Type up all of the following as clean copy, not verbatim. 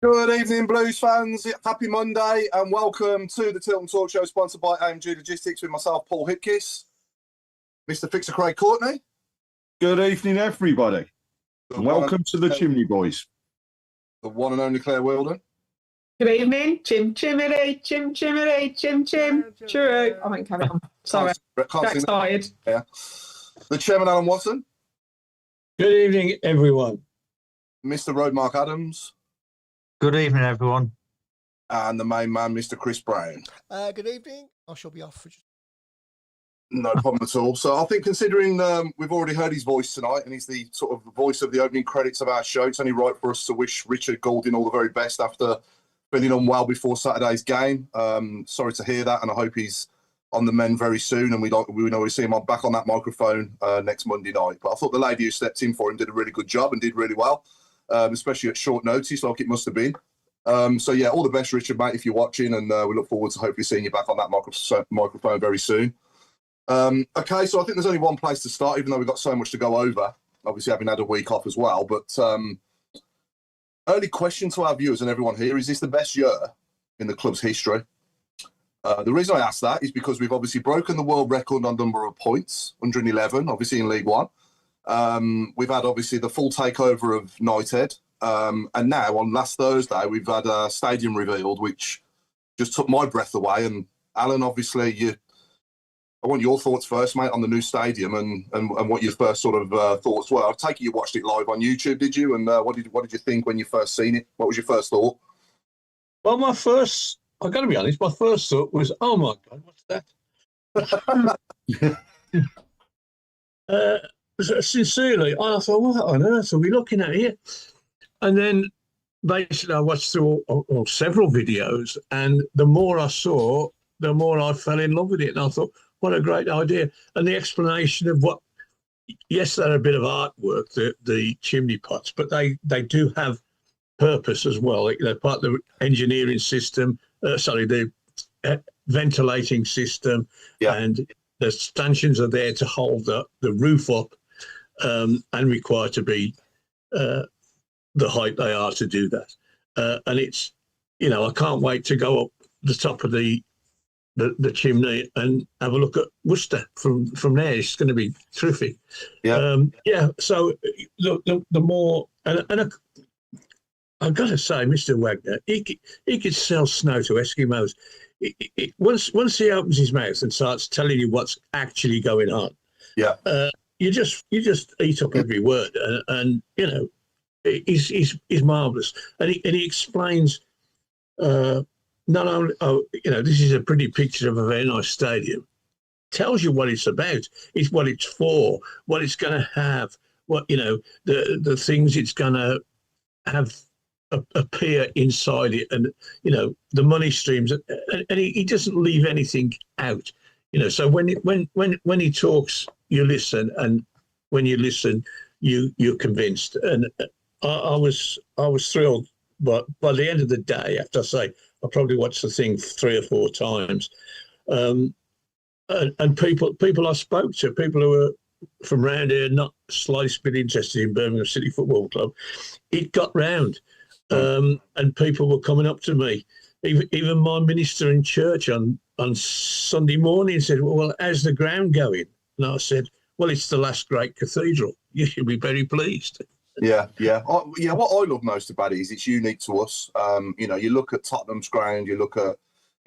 Good evening, Blues fans. Happy Monday and welcome to the Tilton Talk Show, sponsored by AMG Logistics with myself, Paul Hipkiss, Mr. Fixer Craig Courtney. Good evening, everybody. Welcome to the Chimney Boys. The one and only Claire Wilden. Good evening, Chim Chimney, Chim Chimney, Chim Chim, Churro. I won't carry on. Sorry, got excited. Yeah. The Chairman, Alan Watson. Good evening, everyone. Mr. Roadmark Adams. Good evening, everyone. And the main man, Mr. Chris Browne. Good evening. I shall be off for just... No problem at all. So I think considering we've already heard his voice tonight and he's the sort of voice of the opening credits of our show, it's only right for us to wish Richard Goulding all the very best after feeling unwell before Saturday's game. Sorry to hear that, and I hope he's on the mend very soon, and we know we see him back on that microphone next Monday night. But I thought the lady who stepped in for him did a really good job and did really well, especially at short notice, like it must have been. So yeah, all the best, Richard, mate, if you're watching, and we look forward to hopefully seeing you back on that microphone very soon. Okay, so I think there's only one place to start, even though we've got so much to go over, obviously having had a week off as well. But only question to our viewers and everyone here, is this the best year in the club's history? The reason I ask that is because we've obviously broken the world record on number of points, 111, obviously in League One. We've had obviously the full takeover of Knighthead. And now on last Thursday, we've had a stadium revealed, which just took my breath away. And Alan, obviously, I want your thoughts first, mate, on the new stadium and what your first sort of thoughts were. I take it you watched it live on YouTube, did you? And what did you think when you first seen it? What was your first thought? Well, I've got to be honest, my first thought was, oh my God, what's that? Sincerely, I thought, what on earth are we looking at here? And then basically I watched through several videos, and the more I saw, the more I fell in love with it. And I thought, what a great idea. And the explanation of what, yes, they're a bit of artwork, the chimney pots, but they do have purpose as well. They're part of the engineering system, the ventilating system, yeah. And the stanchions are there to hold the roof up and required to be the height they are to do that. And it's, I can't wait to go up the top of the chimney and have a look at Worcester from there. It's going to be terrific. Yeah. So the more and I've got to say, Mr. Wagner, he could sell snow to Eskimos. Once he opens his mouth and starts telling you what's actually going on, you just eat up every word, and he's marvelous, and he explains. Not only, this is a pretty picture of a very nice stadium. Tells you what it's about. It's what it's for, what it's going to have, what the things it's going to have appear inside it, and the money streams. And he doesn't leave anything out. So when he talks, you listen, and when you listen, you're convinced. And I was thrilled. But by the end of the day, after I say, I probably watched the thing 3 or 4 times. And people I spoke to, people who were from around here, not slightly bit interested in Birmingham City Football Club, it got round. And people were coming up to me. Even my minister in church on Sunday morning said, well, how's the ground going? And I said, well, it's the last great cathedral. You should be very pleased. Yeah. What I love most about it is it's unique to us. You look at Tottenham's ground, you look at,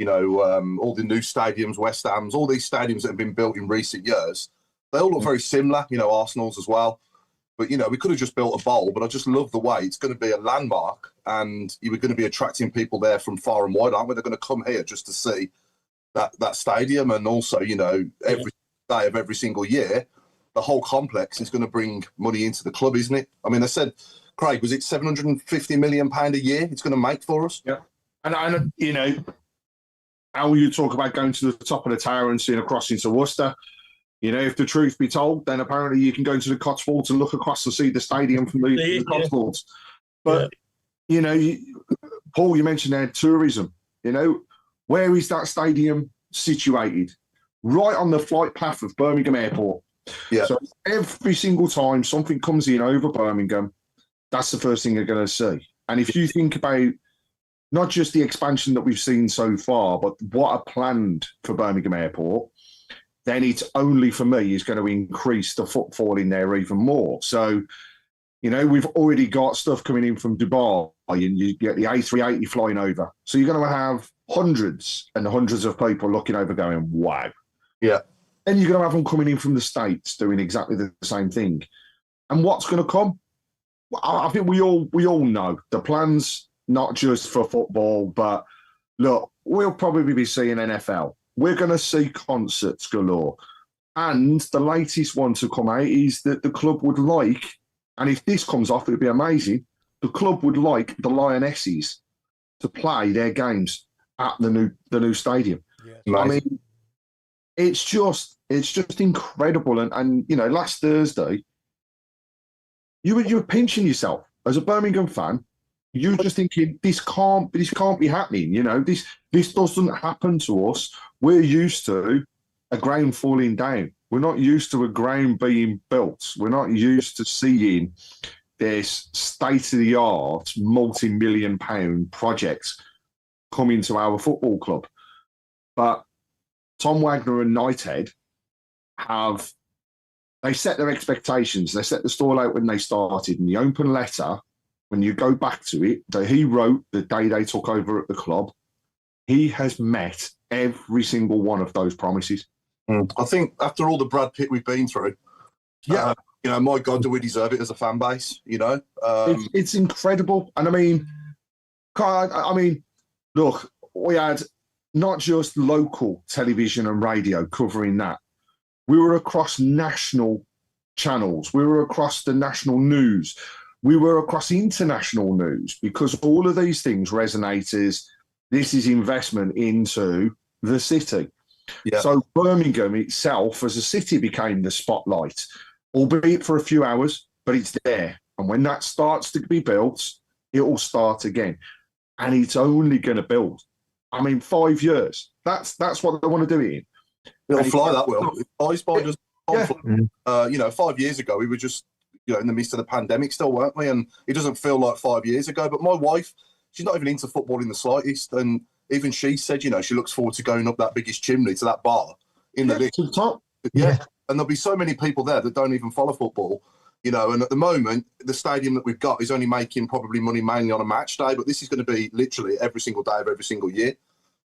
all the new stadiums, West Ham's, all these stadiums that have been built in recent years. They all look very similar, Arsenal's as well. But, we could have just built a bowl, but I just love the way it's going to be a landmark, and you were going to be attracting people there from far and wide, aren't we? They're going to come here just to see that stadium, and also, every day of every single year, the whole complex is going to bring money into the club, isn't it? I mean, they said, Craig, was it £750 million a year it's going to make for us? Yeah. And how you talk about going to the top of the tower and seeing across into Worcester, if the truth be told, then apparently you can go to the Cotswolds and look across and see the stadium from the Cotswolds. But, Paul, you mentioned there tourism. Where is that stadium situated? Right on the flight path of Birmingham Airport. Yeah. So every single time something comes in over Birmingham, That's the first thing you're going to see. And if you think about not just the expansion that we've seen so far, but what are planned for Birmingham Airport, then it's only, for me, is going to increase the footfall in there even more. So, you know, we've already got stuff coming in from Dubai, and you get the A380 flying over. So you're going to have hundreds and hundreds of people looking over going, wow. Yeah. And you're going to have them coming in from the States doing exactly the same thing. And what's going to come? I think we all know the plans, not just for football, but look, we'll probably be seeing NFL. We're going to see concerts galore. And the latest one to come out is that the club would like, and if this comes off, it would be amazing, the club would like the Lionesses to play their games at the new stadium. Yeah. I mean, it's just incredible. And you know, last Thursday, you were pinching yourself as a Birmingham fan. You're just thinking, this can't be happening. You know, this doesn't happen to us. We're used to a ground falling down. We're not used to a ground being built. We're not used to seeing this state-of-the-art, multi-million-pound project come into our football club. But Tom Wagner and Knighthead they set their expectations. They set the stall out when they started. And the open letter, when you go back to it, that he wrote the day they took over at the club, he has met every single one of those promises. I think after all the Brad Pitt we've been through, you know, my God, do we deserve it as a fan base? You know, it's incredible. And I mean, look, we had not just local television and radio covering that. We were across national channels. We were across the national news. We were across international news, because all of these things resonate as this is investment into the city. Yeah. So Birmingham itself as a city became the spotlight, albeit for a few hours, but it's there. And when that starts to be built, it will start again. And it's only going to build. I mean, 5 years. That's what they want to do it in. It'll fly that well. It flies by just. Yeah. You know, 5 years ago, we were just, you know, in the midst of the pandemic still, weren't we? And it doesn't feel like 5 years ago. But my wife, she's not even into football in the slightest. And even she said, you know, she looks forward to going up that biggest chimney to that bar in the league. To the top. Yeah. And there'll be so many people there that don't even follow football, you know. And at the moment, the stadium that we've got is only making probably money mainly on a match day. But this is going to be literally every single day of every single year.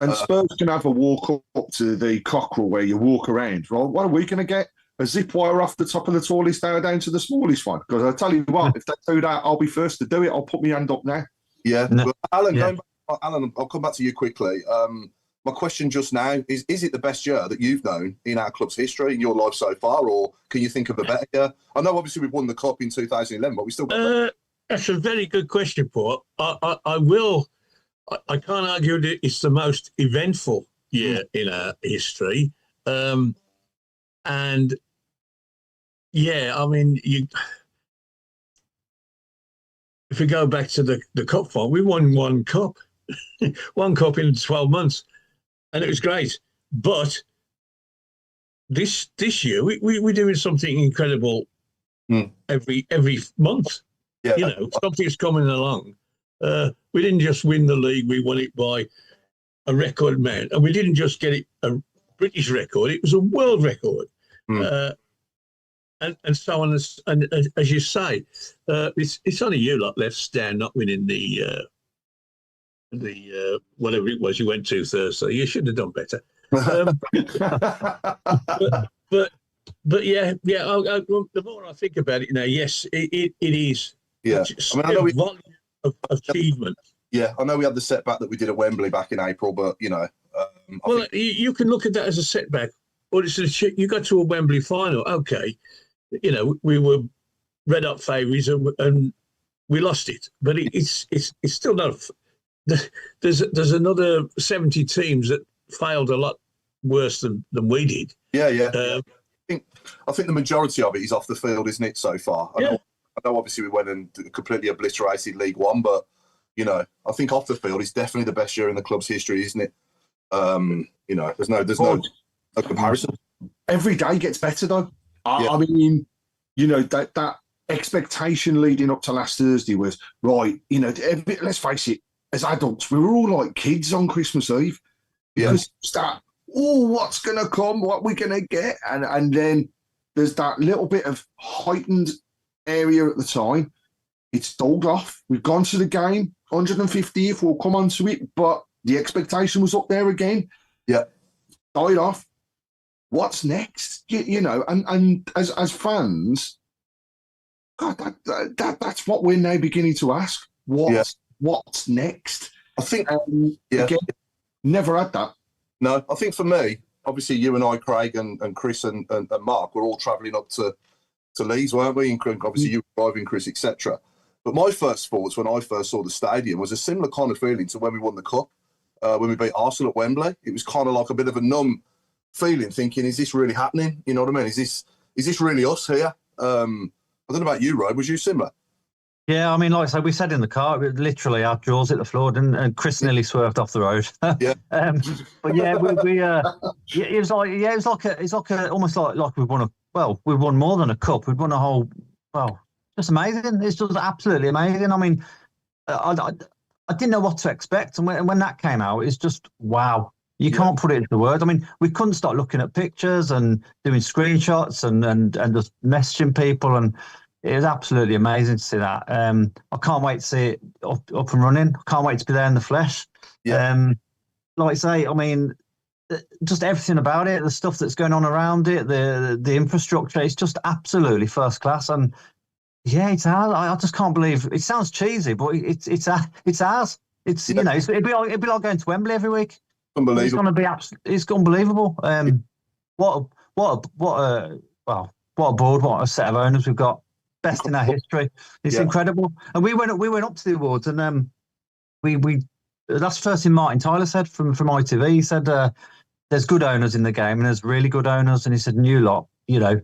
And Spurs can have a walk up to the cockerel where you walk around. Well, what are we going to get? A zip wire off the top of the tallest tower down to the smallest one? Because I tell you what, if they do that, I'll be first to do it. I'll put my hand up now. Yeah. No. Well, Alan, I'll come back to you quickly. My question just now is it the best year that you've known in our club's history, in your life so far, or can you think of a better year? I know obviously we've won the cup in 2011, but we still got That's a very good question, Paul. I can't argue that it's the most eventful year in our history. And yeah, I mean, if we go back to the cup final, we won one cup, one cup in 12 months, and it was great. But this year, we're doing something incredible every month. Yeah. You know, something's coming along. We didn't just win the league; we won it by a record amount, and we didn't just get it a British record; it was a world record. And so on, and as you say, it's only you lot left stand not winning the whatever it was you went to Thursday. You should have done better. But yeah. The more I think about it, yes, it is. Yeah, I mean, I know volume of achievement. Yeah, I know we had the setback that we did at Wembley back in April, but you know, you can look at that as a setback. Or you got to a Wembley final, okay. You know, we were red hot favourites and we lost it, but it's still not. There's another 70 teams that failed a lot worse than we did. Yeah. I think the majority of it is off the field, isn't it? So far, I know obviously we went and completely obliterated League One, but you know, I think off the field is definitely the best year in the club's history, isn't it? You know, there's no comparison. Every day gets better, though. I mean, you know, that expectation leading up to last Thursday was, right, you know, let's face it, as adults, we were all like kids on Christmas Eve. Yeah. Because it's that, oh, what's going to come? What we're going to get? And then there's that little bit of heightened area at the time. It's dulled off. We've gone to the game, 150th, we'll come on to it, but the expectation was up there again. Yeah. Died off. What's next? You know, and as fans, God, that's what we're now beginning to ask. What's next? I think, again, never had that. No, I think for me, obviously you and I, Craig and Chris and Mark, were all travelling up to Leeds, weren't we? And obviously you were driving, Chris, etc. But my first thoughts when I first saw the stadium was a similar kind of feeling to when we won the Cup, when we beat Arsenal at Wembley. It was kind of like a bit of a numb feeling, thinking, is this really happening? You know what I mean? Is this really us here? I don't know about you, Rob. Was you similar? Yeah, I mean, like I said, we said in the car, literally our jaws hit the floor, and Chris nearly swerved off the road. Yeah. But yeah, it was like almost like we've won more than a cup. We've won a whole, just amazing. It's just absolutely amazing. I mean, I didn't know what to expect, and when that came out, it's just wow. You can't put it into words. I mean, we couldn't start looking at pictures and doing screenshots and just messaging people, and it was absolutely amazing to see that. I can't wait to see it up and running. I can't wait to be there in the flesh. Yeah. Like I say, I mean, just everything about it, the stuff that's going on around it, the infrastructure, it's just absolutely first class. And yeah, it's ours. I just can't believe it. Sounds cheesy, but it's ours. It's you know, it'd be like going to Wembley every week. Unbelievable. It's going to be it's unbelievable. What a board, what a set of owners we've got. Best in our history. It's incredible. And we went up to the awards, and we that's the first thing Martin Tyler said from ITV. He said there's good owners in the game and there's really good owners, and he said new lot, you know.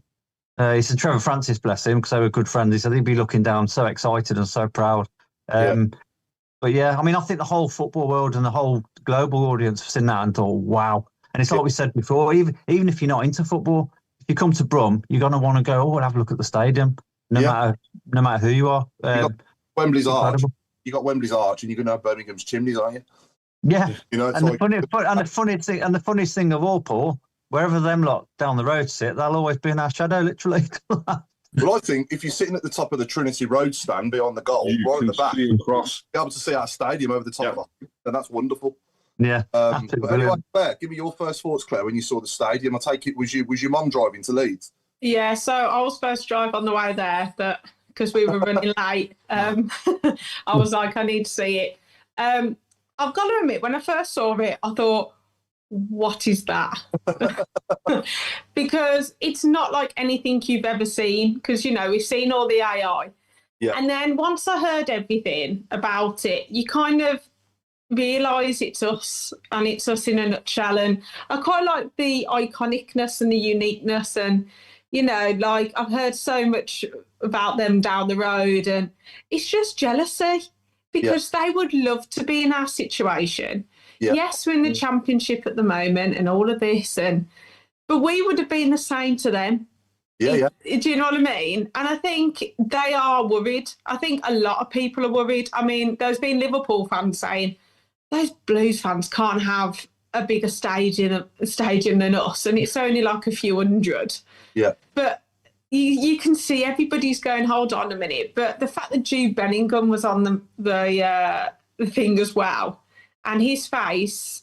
He said Trevor Francis, bless him, because they were good friends. He said he'd be looking down so excited and so proud. But yeah, I mean, I think the whole football world and the whole global audience have seen that and thought, wow. And it's like we said before, even if you're not into football, if you come to Browne, you're going to want to go, and have a look at the stadium, no matter who you are. You got Wembley's arch. You got Wembley's arch, and you're going to have Birmingham's chimneys, aren't you? Yeah. You know, and the funniest thing of all, Paul, wherever them lot down the road sit, they'll always be in our shadow, literally. Well, I think if you're sitting at the top of the Trinity Road stand behind the goal, right at the back, be able to see our stadium over the top of it, and that's wonderful. Yeah. But anyway, Claire, give me your first thoughts, Claire, when you saw the stadium. I take it was your mum driving to Leeds? Yeah, so I was supposed to drive on the way there, but because we were running late, I was like, I need to see it. I've got to admit, when I first saw it, I thought, what is that? Because it's not like anything you've ever seen, because, you know, we've seen all the AI. Yeah. And then once I heard everything about it, you kind of realise it's us, and it's us in a nutshell. And I quite like the iconicness and the uniqueness, and, you know, like I've heard so much about them down the road, and it's just jealousy, because they would love to be in our situation. Yeah. Yes, we're in the Championship at the moment and all of this, but we would have been the same to them. Do you know what I mean? And I think they are worried. I think a lot of people are worried. I mean, there's been Liverpool fans saying those Blues fans can't have a bigger stadium than us, and it's only like a few hundred. Yeah. But you can see everybody's going, hold on a minute. But the fact that Jude Bellingham was on the thing as well, and his face,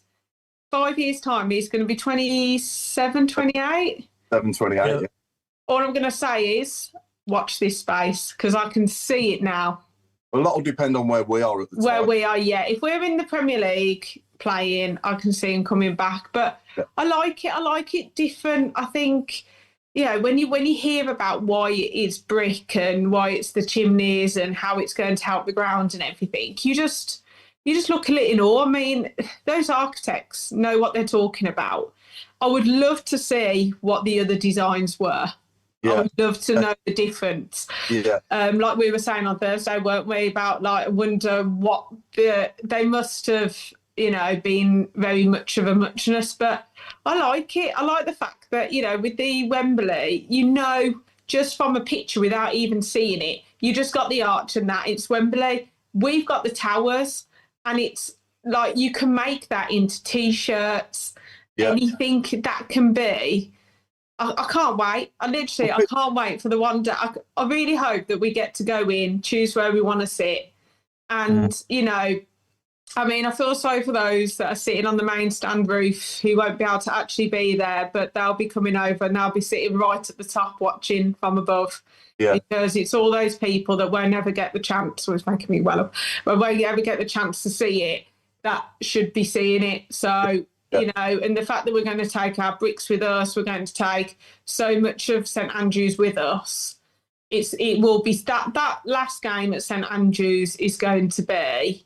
5 years' time, he's going to be 27, 28. 28, yeah. All I'm going to say is watch this space, because I can see it now. A lot will depend on where we are at the time. Where we are, yeah. If we're in the Premier League playing, I can see him coming back. But I like it. I like it different. I think, you know, when you hear about why it's brick and why it's the chimneys and how it's going to help the ground and everything, you just look at it in awe. I mean, those architects know what they're talking about. I would love to see what the other designs were. Yeah. I would love to know the difference. Yeah. Like we were saying on Thursday, weren't we, about like, I wonder what they must have, you know, been very much of a muchness. But I like it. I like the fact that, you know, with the Wembley, you know just from a picture without even seeing it. You just got the arch and that. It's Wembley. We've got the towers, and it's like you can make that into T-shirts, anything that can be. I can't wait. I can't wait for the one day. I really hope that we get to go in, choose where we want to sit. And, you know, I mean, I feel sorry for those that are sitting on the main stand roof who won't be able to actually be there, but they'll be coming over and they'll be sitting right at the top watching from above. Yeah. Because it's all those people that won't ever get the chance, it's making me well, but won't ever get the chance to see it, that should be seeing it. So, you know, and the fact that we're going to take our bricks with us, we're going to take so much of St Andrews with us. It will be that last game at St Andrews is going to be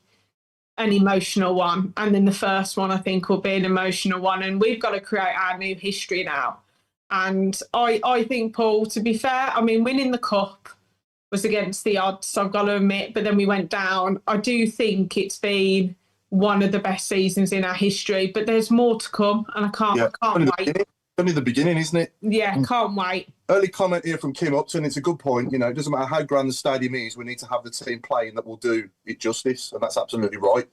an emotional one, and then the first one I think will be an emotional one, and we've got to create our new history now. And I think, Paul, to be fair, I mean, winning the cup was against the odds, I've got to admit, but then we went down. I do think it's been one of the best seasons in our history, but there's more to come, and I can't wait. Only the beginning, isn't it? Yeah, can't wait. Early comment here from Kim Upton. It's a good point. You know, it doesn't matter how grand the stadium is, we need to have the team playing that will do it justice, and that's absolutely right.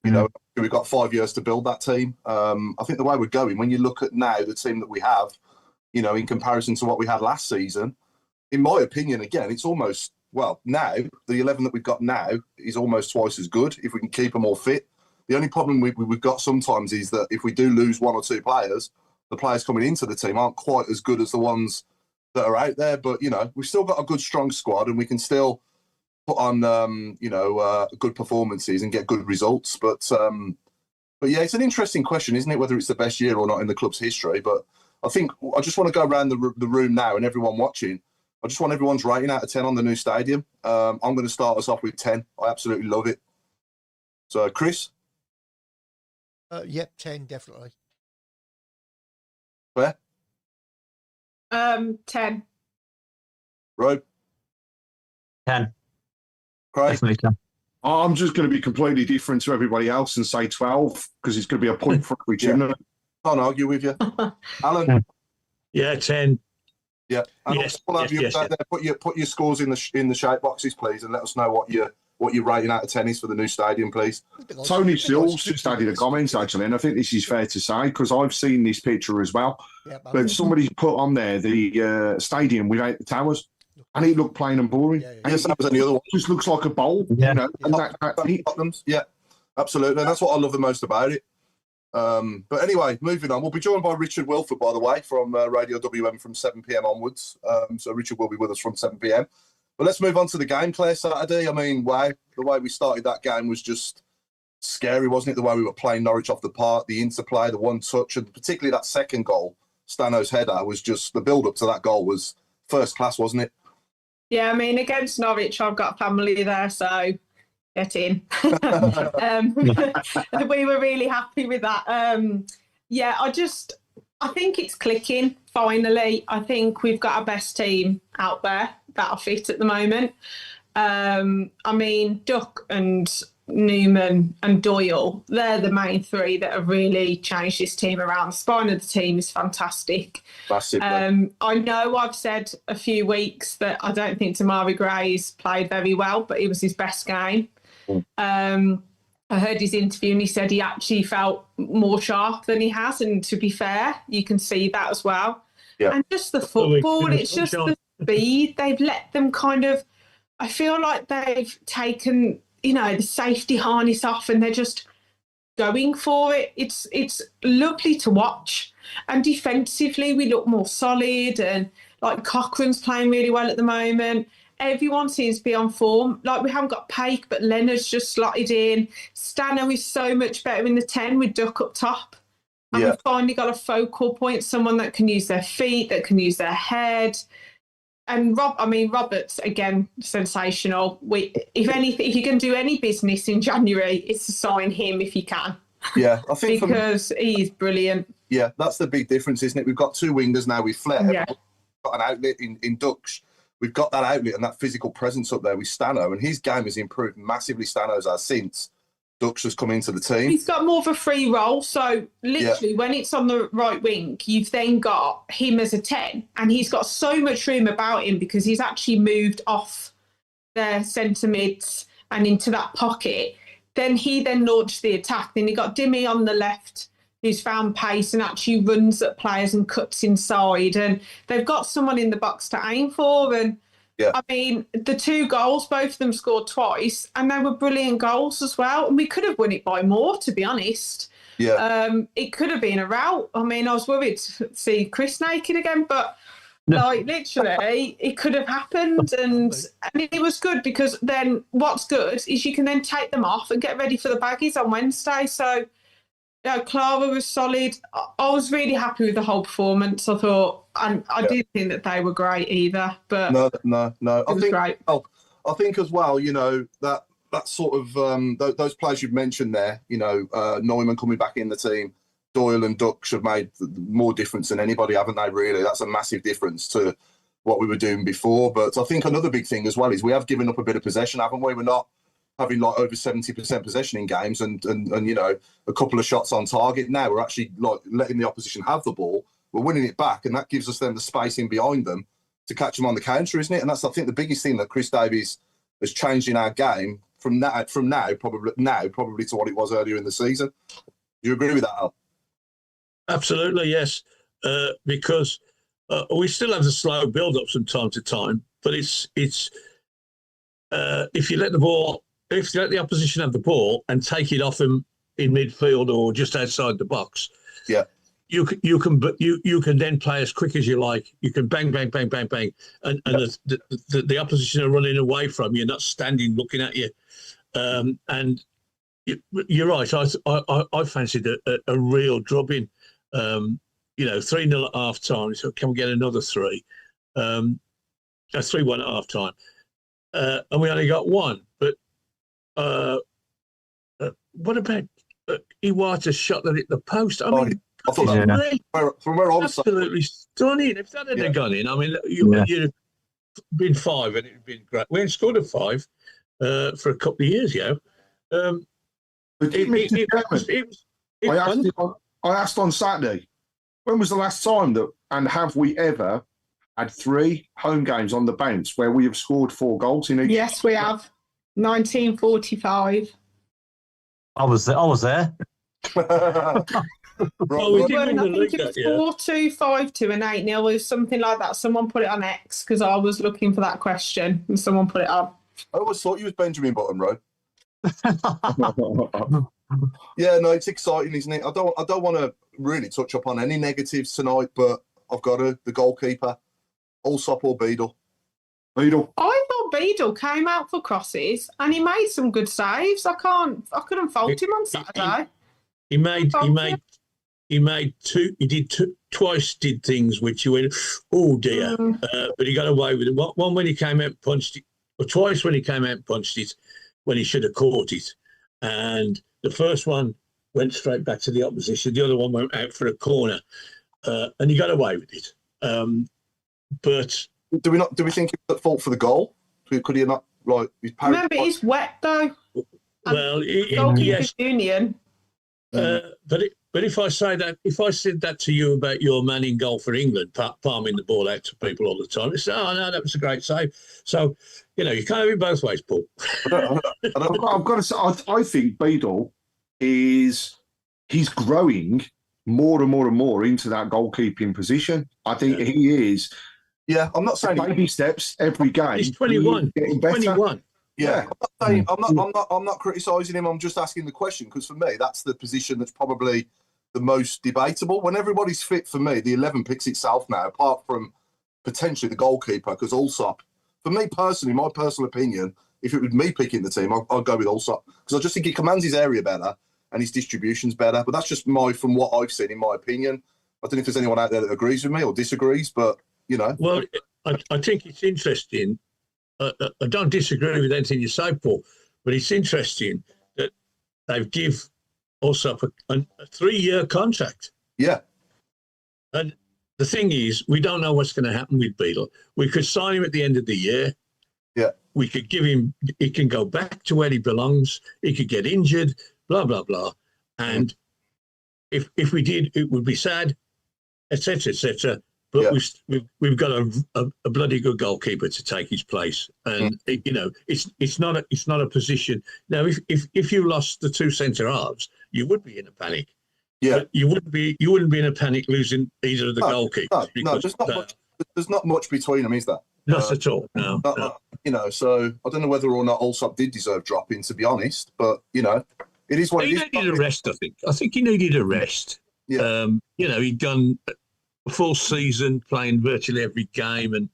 You know, we've got 5 years to build that team. I think the way we're going, when you look at now the team that we have, you know, in comparison to what we had last season, in my opinion, again, it's almost, well, now, the 11 that we've got now is almost twice as good if we can keep them all fit. The only problem we've got sometimes is that if we do lose one or two players, the players coming into the team aren't quite as good as the ones that are out there. But, you know, we've still got a good, strong squad, and we can still put on, you know, good performances and get good results. But yeah, it's an interesting question, isn't it, whether it's the best year or not in the club's history. But I think I just want to go around the room now, and everyone watching, I just want everyone's rating out of 10 on the new stadium. I'm going to start us off with 10. I absolutely love it. So, Chris? Yep, 10, definitely. Where? 10. Rob? 10. Craig? Definitely 10. I'm just going to be completely different to everybody else and say 12, because it's going to be a point for each. Can't argue with you. Alan? Yeah, 10. Yeah. And yes, we'll have you out there. Put your scores in the shape boxes, please, and let us know what your rating out of 10 is for the new stadium, please. Tony Sills just added a comment, actually, and I think this is fair to say, because I've seen this picture as well. Yeah, but somebody put on there the stadium without the towers, and it looked plain and boring. Yes, that was any other one. It just looks like a bowl, you know. And yeah, absolutely. And that's what I love the most about it. But anyway, moving on. We'll be joined by Richard Wilford, by the way, from Radio WM from 7 p.m. onwards. So Richard will be with us from 7 p.m. But let's move on to the game, Claire, Saturday. I mean, wow, the way we started that game was just scary, wasn't it? The way we were playing Norwich off the park, the interplay, the one touch, and particularly that second goal, Stano's header, was just, the build-up to that goal was first class, wasn't it? Yeah, I mean, against Norwich, I've got family there, so get in. We were really happy with that. Yeah, I think it's clicking, finally. I think we've got our best team out there that are fit at the moment. I mean, Duck and Newman and Doyle, they're the main three that have really changed this team around. The spine of the team is fantastic. Massively. I know I've said a few weeks that I don't think Tamari Gray's played very well, but it was his best game. I heard his interview and he said he actually felt more sharp than he has. And to be fair, you can see that as well. Yeah. And just the football, it's just the speed. They've let them kind of, I feel like they've taken, you know, the safety harness off and they're just going for it. It's lovely to watch. And defensively, we look more solid, and like Cochrane's playing really well at the moment. Everyone seems to be on form. Like, we haven't got Paik, but Leonard's just slotted in. Stano is so much better in the 10 with Duck up top. And we've finally got a focal point, someone that can use their feet, that can use their head. And Robert's, again, sensational. If you can do any business in January, it's to sign him if you can. Yeah, I think because he's brilliant. Yeah, that's the big difference, isn't it? We've got two wingers now with flair. Yeah. We've got an outlet in Ducks. We've got that outlet and that physical presence up there with Stano, and his game has improved massively. Stano's has since Dux has come into the team. He's got more of a free role. So literally when it's on the right wing, you've then got him as a 10 and he's got so much room about him because he's actually moved off their centre mids and into that pocket. Then he launched the attack. Then you got Dimmy on the left who's found pace and actually runs at players and cuts inside. And they've got someone in the box to aim for. And I mean, the 2 goals, both of them scored twice, and they were brilliant goals as well. And we could have won it by more, to be honest. Yeah. It could have been a rout. I mean, I was worried to see Chris naked again, but like literally, it could have happened. And it was good because then what's good is you can then take them off and get ready for the baggies on Wednesday. So, Clara was solid. I was really happy with the whole performance. I thought, and I didn't think that they were great either. But no. It was great. I think as well, that sort of those players you've mentioned there, Neumann coming back in the team, Doyle and Dux have made more difference than anybody, haven't they? Really, that's a massive difference to what we were doing before. But I think another big thing as well is we have given up a bit of possession, haven't we? We're not having like over 70% possession in games and a couple of shots on target. Now we're actually like letting the opposition have the ball. We're winning it back, and that gives us then the space in behind them to catch them on the counter, isn't it? And that's, I think, the biggest thing that Chris Davies has changed in our game from now probably to what it was earlier in the season. Do you agree with that, Al? Absolutely, yes. Because we still have the slow build-up from time to time, but it's if you let the opposition have the ball and take it off them in midfield or just outside the box, you can then play as quick as you like. You can bang, and the opposition are running away from you, not standing looking at you. And you're right. I fancied a real drubbing. 3-0 at half time. So can we get another 3? 3-1 at half time, and we only got 1. But what about Iwata's shot that hit the post? I mean, I thought from where I was absolutely stunning. If that had gone in, I mean, you'd have been 5 and it'd been great. We ain't scored a 5 for a couple of years, I asked on Saturday, when was the last time and have we ever had 3 home games on the bounce where we have scored 4 goals in each? Yes, we have. 1945. I was there. Well, we did win the I think league it was that year. 4-2, 5-2, and 8-0 or something like that. Someone put it on X because I was looking for that question, and someone put it on. I always thought you was Benjamin Button, right? Yeah, no, it's exciting, isn't it? I don't want to really touch up on any negatives tonight, but I've got the goalkeeper, Allsop or Beadle. Beadle. I thought Beadle came out for crosses and he made some good saves. I couldn't fault him on Saturday. He made 2. He did twice. Did things which you went, oh dear, but he got away with it. One when he came out and punched it, or twice when he came out and punched it when he should have caught it, and the first one went straight back to the opposition. The other one went out for a corner, and he got away with it. But do we think he was at fault for the goal? Could he not Remember, he's wet though. Well, yes. Union. But if I said that to you about your man in goal for England, palming the ball out to people all the time, they say, "Oh no, that was a great save." So, you can't have it both ways, Paul. I've got to say, I think Beadle he's growing more and more into that goalkeeping position. I think he is. Yeah, I'm not saying baby steps every game. He's 21. Getting better. 21. Yeah, I'm not criticising him. I'm just asking the question because for me, that's the position that's probably the most debatable. When everybody's fit, for me, the 11 picks itself now, apart from potentially the goalkeeper, because Allsop, for me personally, my personal opinion, if it was me picking the team, I'd go with Allsop because I just think he commands his area better and his distribution's better. But that's just from what I've seen, in my opinion. I don't know if there's anyone out there that agrees with me or disagrees, but Well, I think it's interesting. I don't disagree with anything you say, Paul, but it's interesting that they've give Allsop a 3-year contract. Yeah. And the thing is, we don't know what's going to happen with Beadle. We could sign him at the end of the year. Yeah. we could give him, he can go back to where he belongs. He could get injured, blah, blah, blah. And if we did, it would be sad, etc., etc. But we've got a bloody good goalkeeper to take his place, and it's not a position. Now, if you lost the two centre halves, you would be in a panic. Yeah, but you wouldn't be in a panic losing either of the goalkeepers. No, there's not much between them, is there? Not at all. No. So I don't know whether or not Allsop did deserve dropping, to be honest. But it is what he needed a rest. I think he needed a rest. Yeah. He'd done a full season playing virtually every game and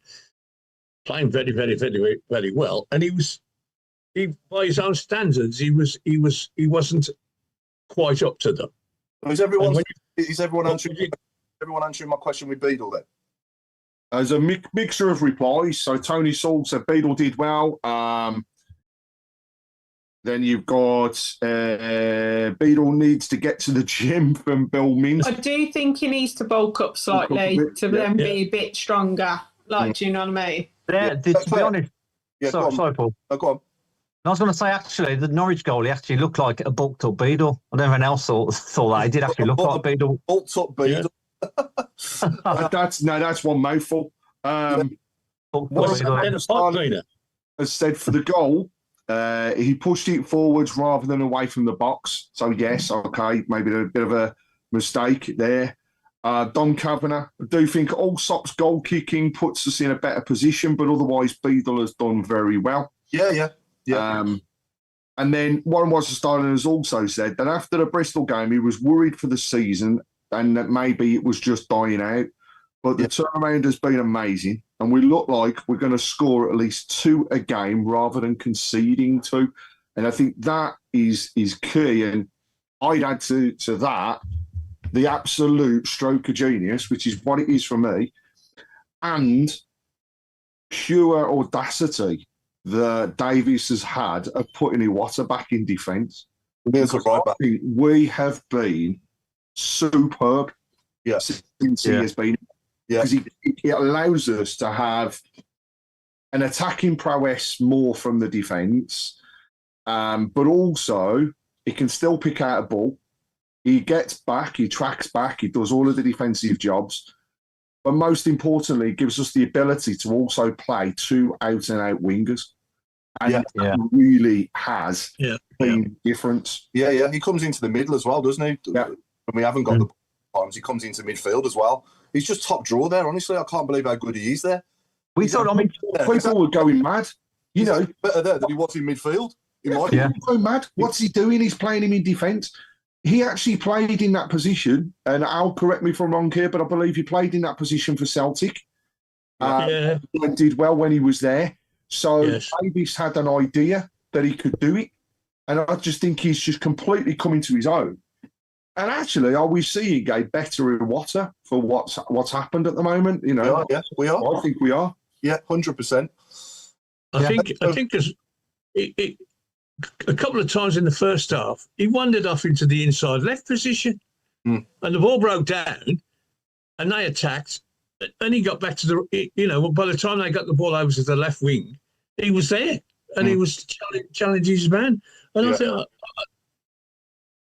playing very, very, very, very well. And he by his own standards, he wasn't quite up to them. Is everyone answering my question with Beadle then? There's a mixture of replies. So Tony Saul said Beadle did well. Then you've got Beadle needs to get to the gym from Bill Mins. I do think he needs to bulk up slightly to then be a bit stronger. Do you know what I mean? To be honest. Sorry, Paul. Oh, go on. I was going to say, actually, the Norwich goalie actually looked like a bulked up Beadle. I don't know if anyone else thought that. He did actually look like a Beadle. Bulked up Beadle. Yeah. That's one mouthful. Has said for the goal, he pushed it forwards rather than away from the box. So yes, okay, maybe a bit of a mistake there. Don Kavanagh, I do think Allsop's goal kicking puts us in a better position, but otherwise Beadle has done very well. Yeah. And then Warren Wasserstein has also said that after the Bristol game, he was worried for the season and that maybe it was just dying out. But the turnaround has been amazing, and we look like we're going to score at least 2 a game rather than conceding 2. And I think that is key. And I'd add to that the absolute stroke of genius, which is what it is for me, and pure audacity that Davies has had of putting Iwata back in defence. We have been superb since he has been. Because it allows us to have an attacking prowess more from the defence, but also he can still pick out a ball. He gets back, he tracks back, he does all of the defensive jobs. But most importantly, it gives us the ability to also play 2 out-and-out wingers. And that really has been different. Yeah. He comes into the middle as well, doesn't he? Yeah. When we haven't got the times, he comes into midfield as well. He's just top draw there, honestly. I can't believe how good he is there. People were going mad. Better there than he was in midfield. Going mad. What's he doing? He's playing him in defence. He actually played in that position, and Al, correct me if I'm wrong here, but I believe he played in that position for Celtic. And did well when he was there. So Davies had an idea that he could do it, and I just think he's just completely coming to his own. And actually, are we seeing a better Iwata for what's happened at the moment? We are. I think we are. Yeah, 100%. I think there's a couple of times in the first half, he wandered off into the inside left position, and the ball broke down, and they attacked, and he got back to the. By the time they got the ball over to the left wing, he was there, and he was challenging his man, and I thought.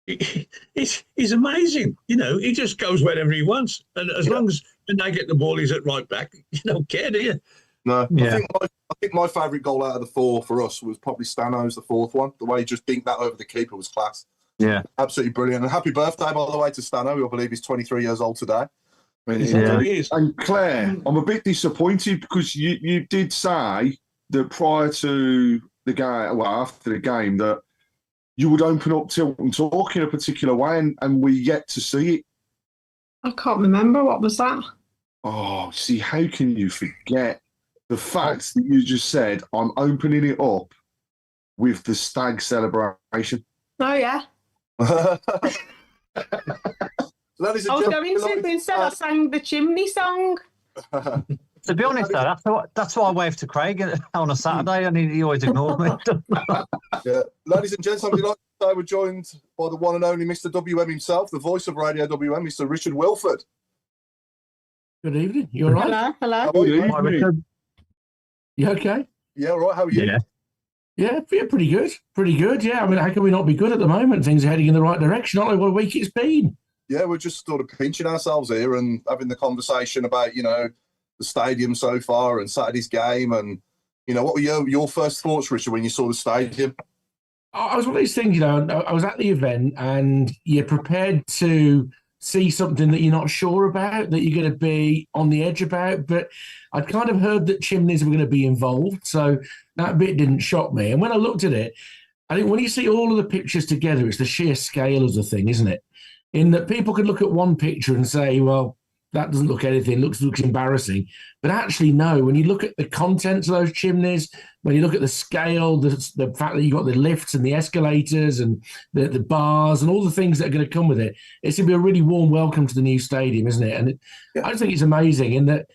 He's amazing, he just goes wherever he wants, and as long as when they get the ball, he's at right back. You don't care, do you? No, I think my favourite goal out of the 4 for us was probably Stano's, the 4th one. The way he just dinked that over the keeper was class. Yeah, absolutely brilliant. And happy birthday, by the way, to Stano, who I believe is 23 years old today. And Claire, I'm a bit disappointed because you did say that prior to the game, after the game, that you would open up Tilton Talk in a particular way, and we yet to see it. I can't remember. What was that? Oh, see, how can you forget the fact that you just said, I'm opening it up with the stag celebration? Oh, yeah. I was going to, instead I sang the chimney song. To be honest, though, that's why I waved to Craig on a Saturday, and he always ignored me. Ladies and gents, I'd like to say we're joined by the one and only Mr. WM himself, the voice of Radio WM, Mr. Richard Wilford. Good evening. You all right? Hello. Good evening. You okay? Yeah, all right. How are you? Yeah, pretty good. Pretty good, yeah. I mean, how can we not be good at the moment? Things are heading in the right direction, aren't they? What a week it's been. Yeah, we're just sort of pinching ourselves here and having the conversation about, the stadium so far and Saturday's game. And, what were your first thoughts, Richard, when you saw the stadium? I was one of these things, I was at the event and you're prepared to see something that you're not sure about, that you're going to be on the edge about. But I'd kind of heard that chimneys were going to be involved. So that bit didn't shock me. And when I looked at it, I think when you see all of the pictures together, it's the sheer scale of the thing, isn't it? In that people could look at one picture and say, well, that doesn't look anything, looks embarrassing. But actually, no, when you look at the contents of those chimneys, when you look at the scale, the fact that you've got the lifts and the escalators and the bars and all the things that are going to come with it, it's going to be a really warm welcome to the new stadium, isn't it? And I just think it's amazing in that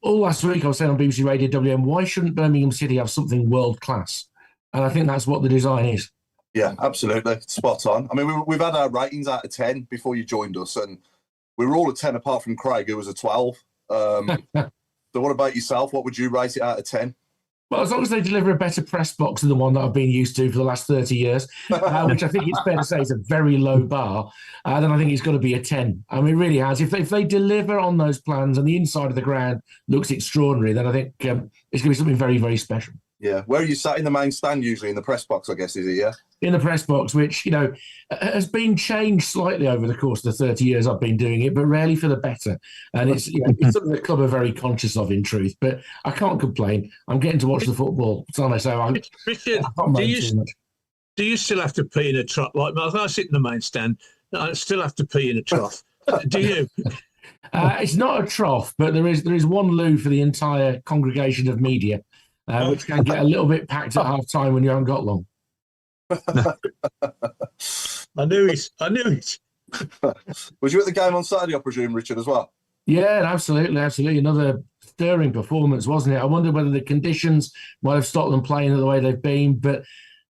all last week I was saying on BBC Radio WM, why shouldn't Birmingham City have something world class? And I think that's what the design is. Yeah, absolutely. Spot on. I mean, we've had our ratings out of 10 before you joined us, and we were all a 10 apart from Craig, who was a 12. So what about yourself? What would you rate it out of 10? Well, as long as they deliver a better press box than the one that I've been used to for the last 30 years, which I think it's fair to say is a very low bar, then I think it's got to be a 10. I mean, it really has. If they deliver on those plans and the inside of the ground looks extraordinary, then I think it's going to be something very, very special. Yeah. Where are you sat in the main stand usually? In the press box, I guess, is it, yeah? In the press box, which, has been changed slightly over the course of the 30 years I've been doing it, but rarely for the better. And it's something the club are very conscious of, in truth. But I can't complain. I'm getting to watch the football. So Richard, do you still have to pee in a trough? Like, I sit in the main stand, I still have to pee in a trough. Do you? It's not a trough, but there is one loo for the entire congregation of media, which can get a little bit packed at half time when you haven't got long. I knew it. Was you at the game on Saturday, I presume, Richard, as well? Yeah, absolutely. Another stirring performance, wasn't it? I wonder whether the conditions might have stopped them playing the way they've been, but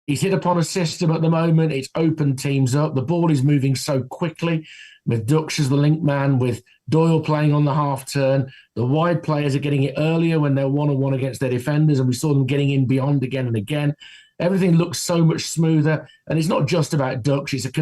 he's hit upon a system at the moment. It's opened teams up. The ball is moving so quickly with Dux as the link man, with Doyle playing on the half turn. The wide players are getting it earlier when they're one-on-one against their defenders, and we saw them getting in beyond again and again. Everything looks so much smoother, and it's not just about Dux. It's a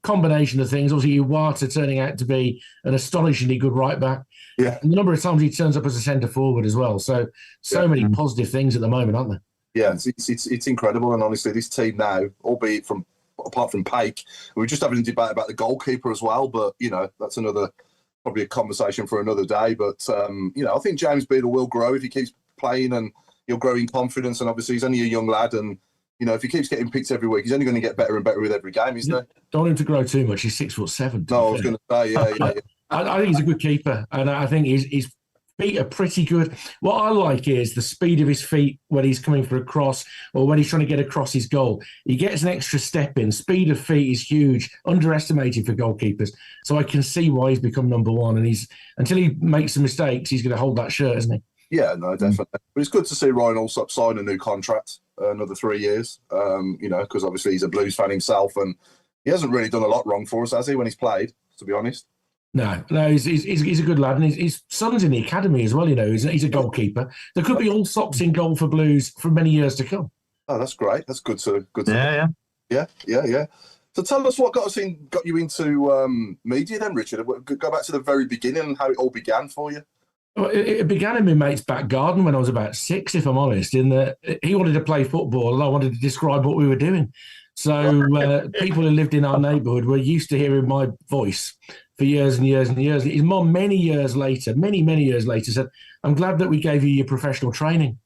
combination of things. Obviously, Iwata turning out to be an astonishingly good right back. Yeah, and the number of times he turns up as a centre forward as well. So many positive things at the moment, aren't there? Yeah, it's incredible. And honestly, this team now, albeit apart from Paik, we were just having a debate about the goalkeeper as well. But that's probably a conversation for another day. But I think James Beadle will grow if he keeps playing, and he'll grow in confidence. And obviously, he's only a young lad, and if he keeps getting picked every week, he's only going to get better and better with every game, isn't he? Don't want him to grow too much. He's 6'7". No, I was going to say, yeah. I think he's a good keeper, and I think his feet are pretty good. What I like is the speed of his feet when he's coming for a cross or when he's trying to get across his goal. He gets an extra step in. Speed of feet is huge, underestimated for goalkeepers. So I can see why he's become number one. And until he makes some mistakes, he's going to hold that shirt, isn't he? Yeah, no, definitely. But it's good to see Ryan Allsop sign a new contract, another 3 years, because obviously he's a Blues fan himself, and he hasn't really done a lot wrong for us, has he, when he's played, to be honest? No, he's a good lad, and his son's in the academy as well. He's a goalkeeper. There could be Allsops in goal for Blues for many years to come. Oh, that's great. That's good to Yeah. So tell us what got you into media then, Richard. Go back to the very beginning and how it all began for you. Well, it began in my mate's back garden when I was about 6, if I'm honest, in that he wanted to play football and I wanted to describe what we were doing. So people who lived in our neighbourhood were used to hearing my voice for years and years and years. His mum, many years later, said, "I'm glad that we gave you your professional training."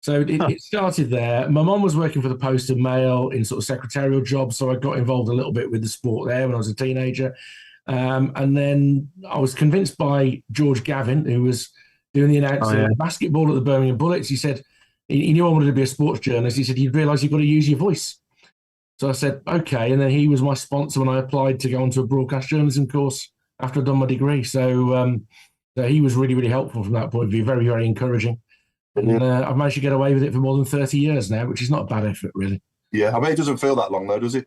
So it started there. My mum was working for the Post and Mail in sort of secretarial jobs, so I got involved a little bit with the sport there when I was a teenager. And then I was convinced by George Gavin, who was doing the announcing of basketball at the Birmingham Bullets. He said he knew I wanted to be a sports journalist. He said, "You'd realise you've got to use your voice." So I said, okay. And then he was my sponsor when I applied to go onto a broadcast journalism course after I'd done my degree. So he was really, really helpful from that point of view, very, very encouraging. And I've managed to get away with it for more than 30 years now, which is not a bad effort, really. Yeah, I mean, it doesn't feel that long, though, does it?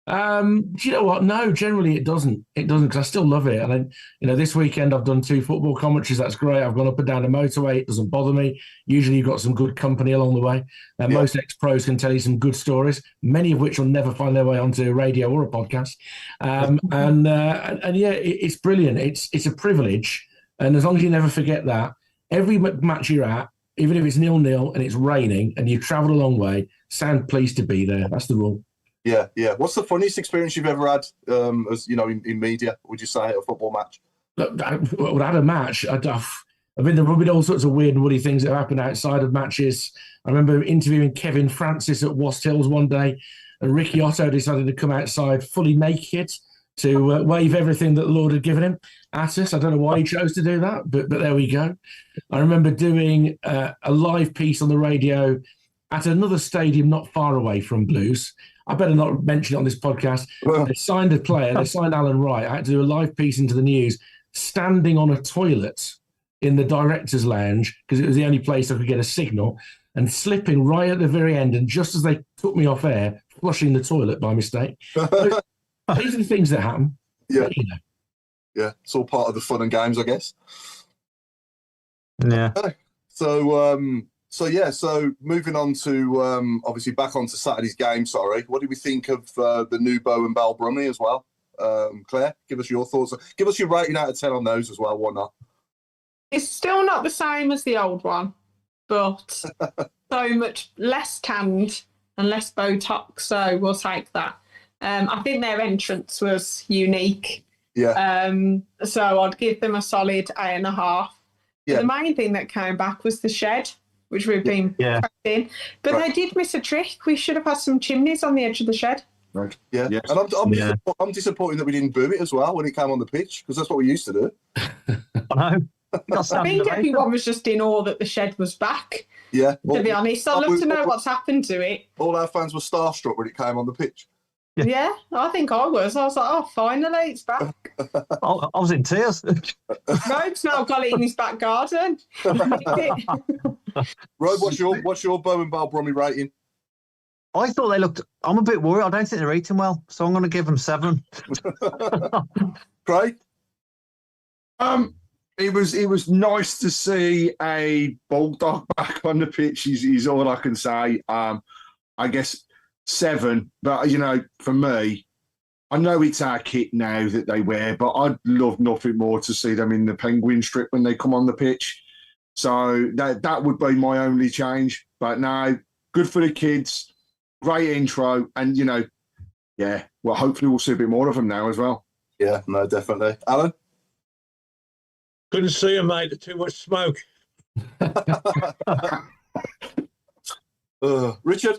Do you know what? No, generally it doesn't. It doesn't, because I still love it. And then, this weekend I've done 2 football commentaries. That's great. I've gone up and down the motorway. It doesn't bother me. Usually you've got some good company along the way. Most ex-pros can tell you some good stories, many of which will never find their way onto a radio or a podcast. It's brilliant. It's a privilege. And as long as you never forget that, every match you're at, even if it's 0-0 and it's raining and you've travelled a long way, sound pleased to be there. That's the rule. Yeah. What's the funniest experience you've ever had, as in media? Would you say at a football match? Look, I had a match. I've been all sorts of weird and woody things that have happened outside of matches. I remember interviewing Kevin Francis at Wast Hills one day, and Ricky Otto decided to come outside fully naked to wave everything that the Lord had given him at us. I don't know why he chose to do that, but there we go. I remember doing a live piece on the radio at another stadium not far away from Blues. I better not mention it on this podcast. They signed a player. They signed Alan Wright. I had to do a live piece into the news, standing on a toilet in the director's lounge because it was the only place I could get a signal, and slipping right at the very end. And just as they took me off air, flushing the toilet by mistake. These are the things that happen. Yeah. Yeah. It's all part of the fun and games, I guess. Yeah. So moving on to obviously back onto Saturday's game. Sorry, what did we think of the new Bow and Bell Brummy as well? Claire, give us your thoughts. Give us your rating out of 10 on those as well. Why not? It's still not the same as the old one, but so much less tanned and less Botox. So we'll take that. I think their entrance was unique. Yeah. So I'd give them a solid 8.5. Yeah. The main thing that came back was the shed, which we've been practicing. But they did miss a trick. We should have had some chimneys on the edge of the shed. Right. Yeah. Yes. And I'm disappointed that we didn't boom it as well when it came on the pitch, because that's what we used to do. I know. I think everyone was just in awe that the shed was back. Yeah. To be honest, I'd love to know what's happened to it. All our fans were starstruck when it came on the pitch. Yeah, I think I was. I was like, oh, finally, it's back. I was in tears. Rogue's now got it in his back garden. Rogue, what's your Bow and Bell Brummy rating? I thought they looked. I'm a bit worried. I don't think they're eating well, so I'm going to give them 7. Craig? It was nice to see a bulldog back on the pitch. He's all I can say. I guess 7, but for me, I know it's our kit now that they wear, but I'd love nothing more to see them in the penguin strip when they come on the pitch. So that would be my only change. But no, good for the kids, great intro, and well, hopefully we'll see a bit more of them now as well. Yeah, no, definitely. Alan? Couldn't see him, mate. Too much smoke. Richard?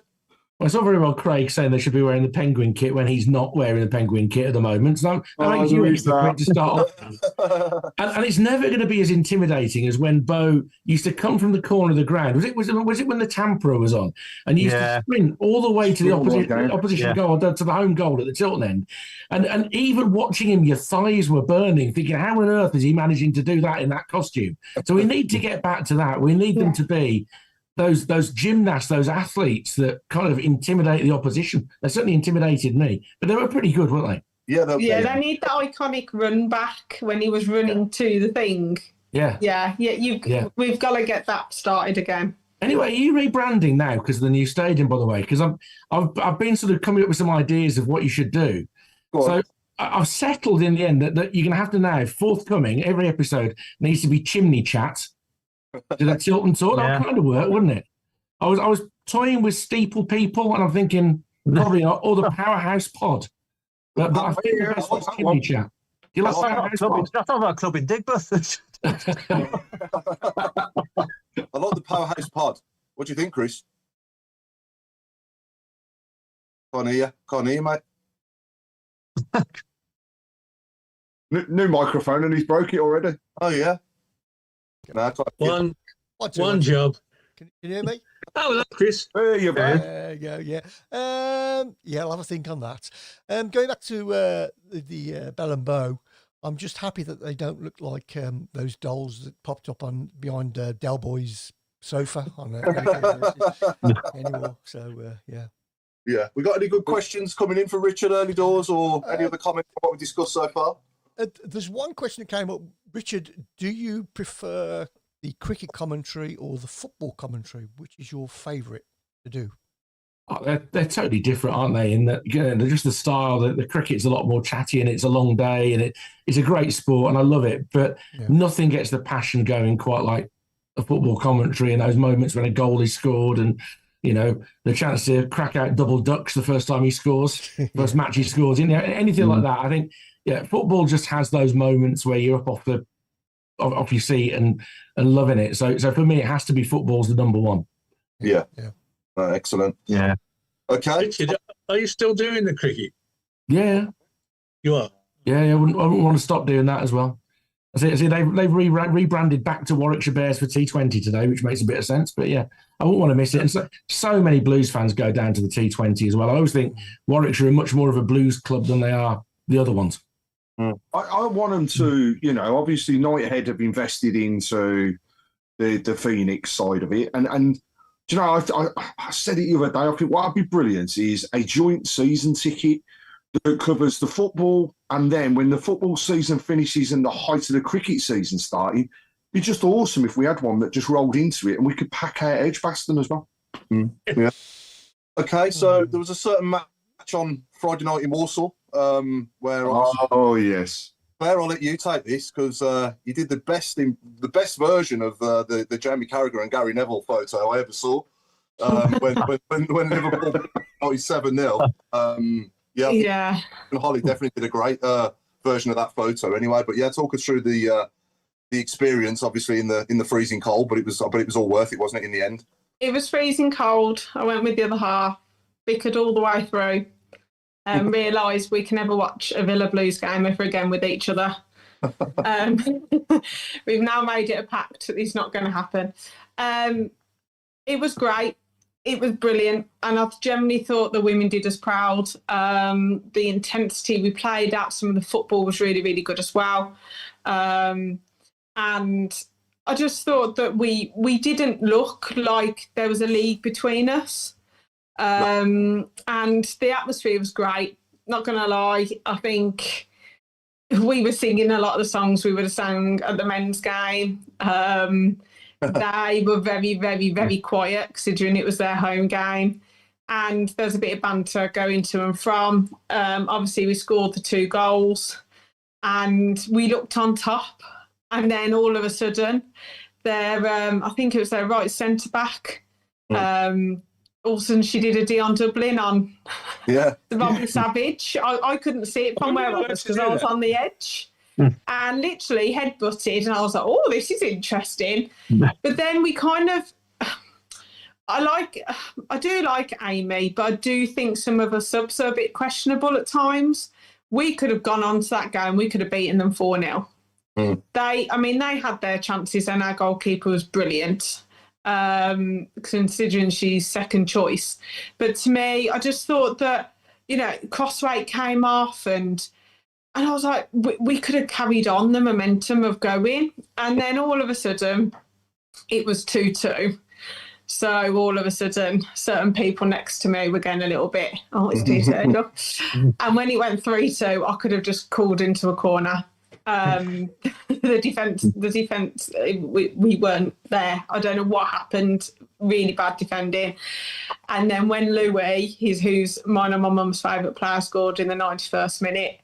Well, it's not very well Craig saying they should be wearing the penguin kit when he's not wearing the penguin kit at the moment. So that makes you a hypocrite to start off. And it's never going to be as intimidating as when Bo used to come from the corner of the ground. Was it when the Tampere was on? And he used to sprint all the way to the opposition goal, to the home goal at the Tilton end. And even watching him, your thighs were burning, thinking, how on earth is he managing to do that in that costume? So we need to get back to that. We need them to be those gymnasts, those athletes that kind of intimidate the opposition. They certainly intimidated me, but they were pretty good, weren't they? Yeah, they need that iconic run back when he was running to the thing. We've got to get that started again. Anyway, are you rebranding now because of the new stadium, by the way? Because I've been sort of coming up with some ideas of what you should do. So I've settled in the end that you're going to have to now, forthcoming, every episode needs to be chimney chat. Did that Tilton talk? That kind of work, wouldn't it? I was toying with steeple people, and I'm thinking probably or the Powerhouse Pod. But I think the best one's chimney chat. Do you like Powerhouse Pod? That's not about club in Digbeth. I like the Powerhouse Pod. What do you think, Chris? Can't hear you, mate. New microphone, and he's broke it already. Oh yeah. No, one job. Can you hear me? Oh, hello, Chris. Hey, you're back. Yeah. I'll have a think on that. Going back to the Bell and Bow, I'm just happy that they don't look like those dolls that popped up behind Del Boy's sofa on anymore. So yeah. Yeah. We got any good questions coming in for Richard early doors, or any other comments on what we discussed so far? There's one question that came up. Richard, do you prefer the cricket commentary or the football commentary? Which is your favourite to do? Oh, they're totally different, aren't they? In that, they're just the style. The cricket's a lot more chatty, and it's a long day, and it's a great sport, and I love it. But nothing gets the passion going quite like a football commentary and those moments when a goal is scored, and the chance to crack out double ducks the first time he scores, first match he scores. Anything like that. I think football just has those moments where you're up off your seat and loving it. So for me, it has to be football's the number one. Yeah. Excellent. Yeah. Okay. Richard, are you still doing the cricket? Yeah. You are? Yeah, I wouldn't want to stop doing that as well. I see they've rebranded back to Warwickshire Bears for T20 today, which makes a bit of sense. But yeah, I wouldn't want to miss it. And so many Blues fans go down to the T20 as well. I always think Warwickshire are much more of a Blues club than they are the other ones. I want them to, obviously Knighthead have invested into the Phoenix side of it. And I said it the other day, I think what would be brilliant is a joint season ticket that covers the football, and then when the football season finishes and the height of the cricket season starting, it'd be just awesome if we had one that just rolled into it and we could pack out Edgbaston as well. Yeah. Okay, so there was a certain match on Friday night in Warsaw where yes. Claire, I'll let you take this because you did the best version of the Jamie Carragher and Gary Neville photo I ever saw when Liverpool beat 7-0. And Holly definitely did a great version of that photo anyway. But yeah, talk us through the experience, obviously in the freezing cold, but it was all worth it, wasn't it? In the end, it was freezing cold. I went with the other half, bickered all the way through. And realised we can never watch a Villa Blues game ever again with each other. We've now made it a pact that it's not going to happen. It was great. It was brilliant. And I've generally thought the women did us proud. The intensity we played at, some of the football was really, really good as well. And I just thought that we didn't look like there was a league between us. And the atmosphere was great. Not going to lie, I think we were singing a lot of the songs we would have sang at the men's game. They were very, very, very quiet considering it was their home game. And there's a bit of banter going to and from. Obviously, we scored the 2 goals and we looked on top. And then all of a sudden, I think it was their right centre-back, all of a sudden she did a Dion Dublin on the Bobby Savage. I couldn't see it from where I was because I was on the edge and literally headbutted, and I was like, oh, this is interesting. But then we kind of, I do like Amy, but I do think some of the subs are a bit questionable at times. We could have gone on to that game, we could have beaten them 4-0. They had their chances and our goalkeeper was brilliant. Considering she's second choice. But to me, I just thought that, Crossweight came off and I was like, we could have carried on the momentum of going. And then all of a sudden, it was 2-2. So all of a sudden, certain people next to me were getting a little bit, it's 2-2. And when it went 3-2, I could have just called into a corner. The defense, we weren't there. I don't know what happened. Really bad defending. And then when Louis, who's mine and my mum's favourite player, scored in the 91st minute,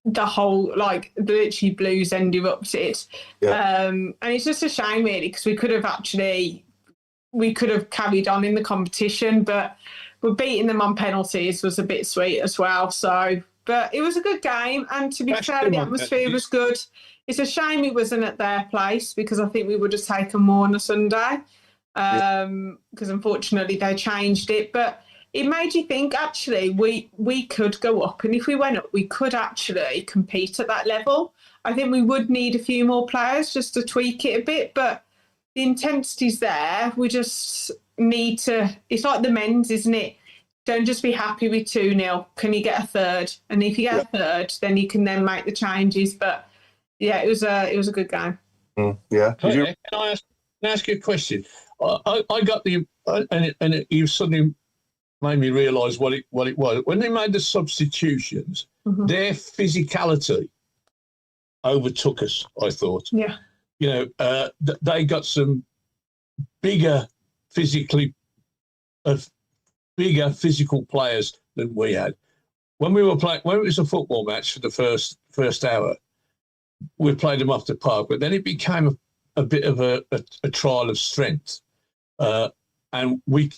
the whole literally Blues end erupted. And it's just a shame really because we could have carried on in the competition, but we're beating them on penalties was a bit sweet as well. So. But it was a good game, and to be fair, the atmosphere was good. It's a shame it wasn't at their place because I think we would have taken more on a Sunday because unfortunately they changed it. But it made you think, actually, we could go up, and if we went up, we could actually compete at that level. I think we would need a few more players just to tweak it a bit, but the intensity's there. We just need to, it's like the men's, isn't it? Don't just be happy with 2-0. Can you get a third? And if you get a third, then you can then make the changes. But yeah, it was a good game. Can I ask you a question? I got and you suddenly made me realise what it was. When they made the substitutions, their physicality overtook us, I thought. Yeah. You know, they got some bigger physical players than we had. When we were playing, when it was a football match for the first hour, we played them off the park, but then it became a bit of a trial of strength, and we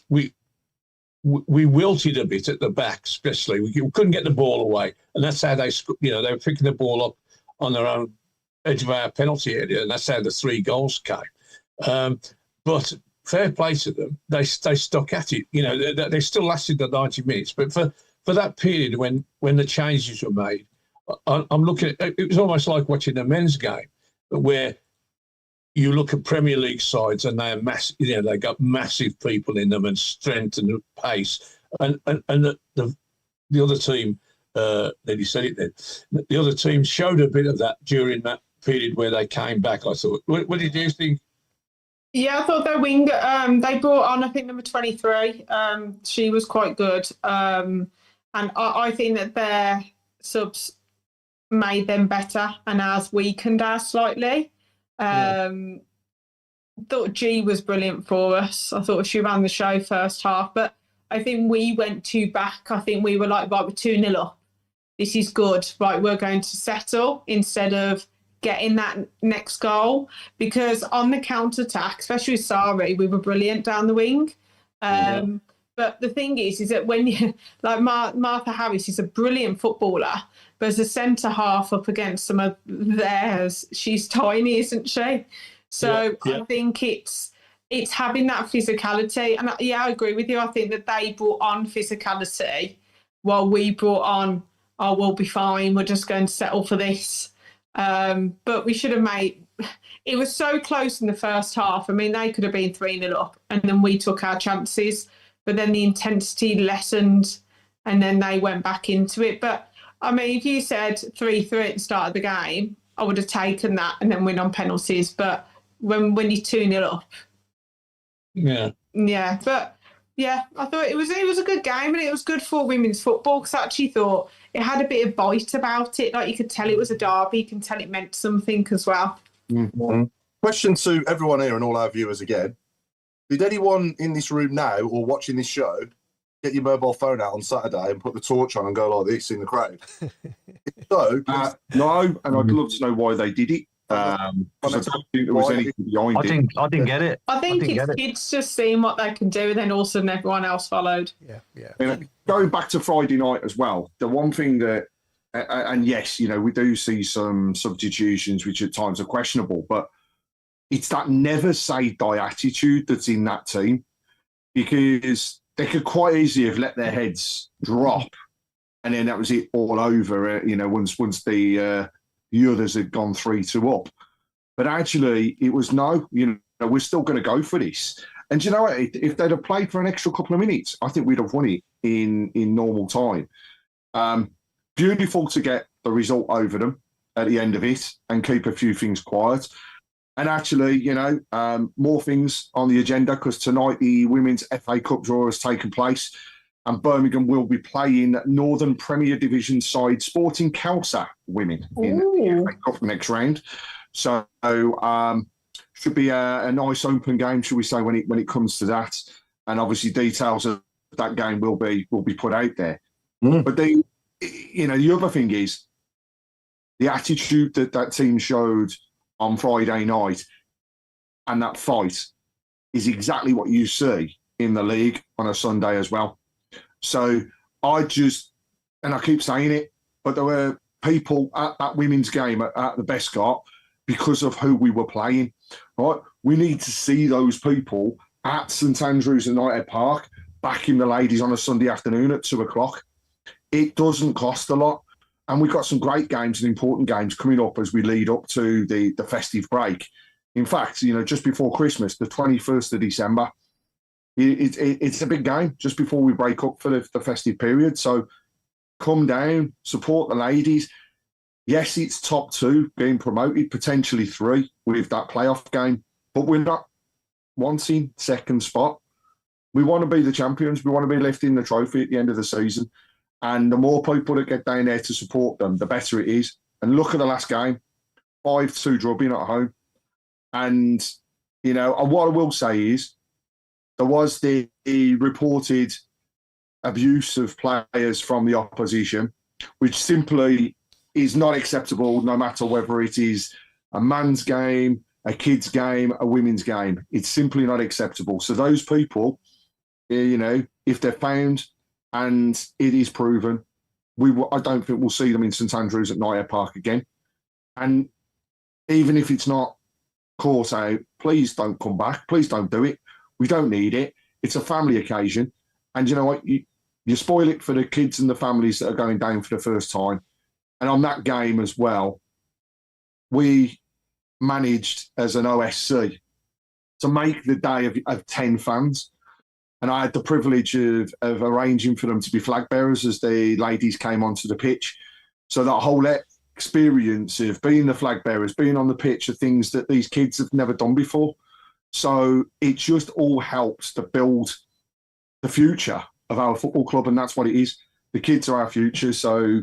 wilted a bit at the back, especially. We couldn't get the ball away, and that's how they were picking the ball up on their own edge of our penalty area, and that's how the 3 goals came. But fair play to them, they stuck at it. You know, they still lasted the 90 minutes, but for that period when the changes were made, I'm looking at it was almost like watching a men's game, where you look at Premier League sides and they are massive. You know, they got massive people in them and strength and pace, and the other team. Then you said it. Then the other team showed a bit of that during that period where they came back. I thought. What did you think? Yeah, I thought their wing. They brought on, I think, number 23. She was quite good, and I think that their subs made them better and ours weakened ours slightly. Thought G was brilliant for us. I thought she ran the show first half, but I think we went too back. I think we were like, right, we're 2-0 up. This is good. Right, we're going to settle instead of getting that next goal, because on the counter-attack, especially with Sari, we were brilliant down the wing. But the thing is that when you, like Martha Harris is a brilliant footballer, but as a centre half up against some of theirs, she's tiny, isn't she? So I think it's having that physicality. And I agree with you. I think that they brought on physicality while we brought on, oh, we'll be fine, we're just going to settle for this. But we should have made, it was so close in the first half. I mean, they could have been 3-0 up and then we took our chances, but then the intensity lessened and then they went back into it. But I mean, if you said 3-3 at the start of the game, I would have taken that and then win on penalties. But when you're 2-0 up. Yeah. But yeah, I thought it was a good game, and it was good for women's football, because I actually thought it had a bit of bite about it. Like, you could tell it was a derby, you can tell it meant something as well. Question to everyone here and all our viewers again. Did anyone in this room now or watching this show get your mobile phone out on Saturday and put the torch on and go like this in the crowd? So, no, and I'd love to know why they did it. I don't think there was anything behind it. I didn't get it. I think it's kids just seeing what they can do, and then all of a sudden everyone else followed. Yeah. And going back to Friday night as well, the one thing that, and yes, you know, we do see some substitutions which at times are questionable, but it's that never say die attitude that's in that team, because they could quite easily have let their heads drop, and then that was it, all over. You know, once the others had gone 3-2 up. But actually, it was no, you know, we're still going to go for this. And you know what? If they'd have played for an extra couple of minutes, I think we'd have won it in normal time. Beautiful to get the result over them at the end of it and keep a few things quiet. And actually, you know, more things on the agenda, because tonight the Women's FA Cup draw has taken place, and Birmingham will be playing Northern Premier Division side Sporting Kelsa women in the FA Cup next round. So should be a nice open game, should we say, when it comes to that. And obviously details of that game will be put out there. But the other thing is the attitude that team showed on Friday night, and that fight is exactly what you see in the league on a Sunday as well. So I keep saying it, but there were people at that women's game at the Bescott because of who we were playing. Right? We need to see those people at St Andrews United Park backing the ladies on a Sunday afternoon at 2:00. It doesn't cost a lot. And we've got some great games and important games coming up as we lead up to the festive break. In fact, you know, just before Christmas, the 21st of December, it's a big game just before we break up for the festive period. So come down, support the ladies. Yes, it's top 2 being promoted, potentially 3 with that playoff game, but we're not wanting second spot. We want to be the champions. We want to be lifting the trophy at the end of the season. And the more people that get down there to support them, the better it is. And look at the last game, 5-2 drubbing at home. And, you know, and what I will say is there was the reported abuse of players from the opposition, which simply is not acceptable, no matter whether it is a man's game, a kid's game, a women's game. It's simply not acceptable. So those people, you know, if they're found and it is proven, I don't think we'll see them in St Andrews at Knighthead Park again. And even if it's not caught out, please don't come back. Please don't do it. We don't need it. It's a family occasion. And you know what? You spoil it for the kids and the families that are going down for the first time. And on that game as well, we managed as an OSC to make the day of 10 fans. And I had the privilege of arranging for them to be flag bearers as the ladies came onto the pitch. So that whole experience of being the flag bearers, being on the pitch, are things that these kids have never done before. So it just all helps to build the future of our football club, and that's what it is. The kids are our future. So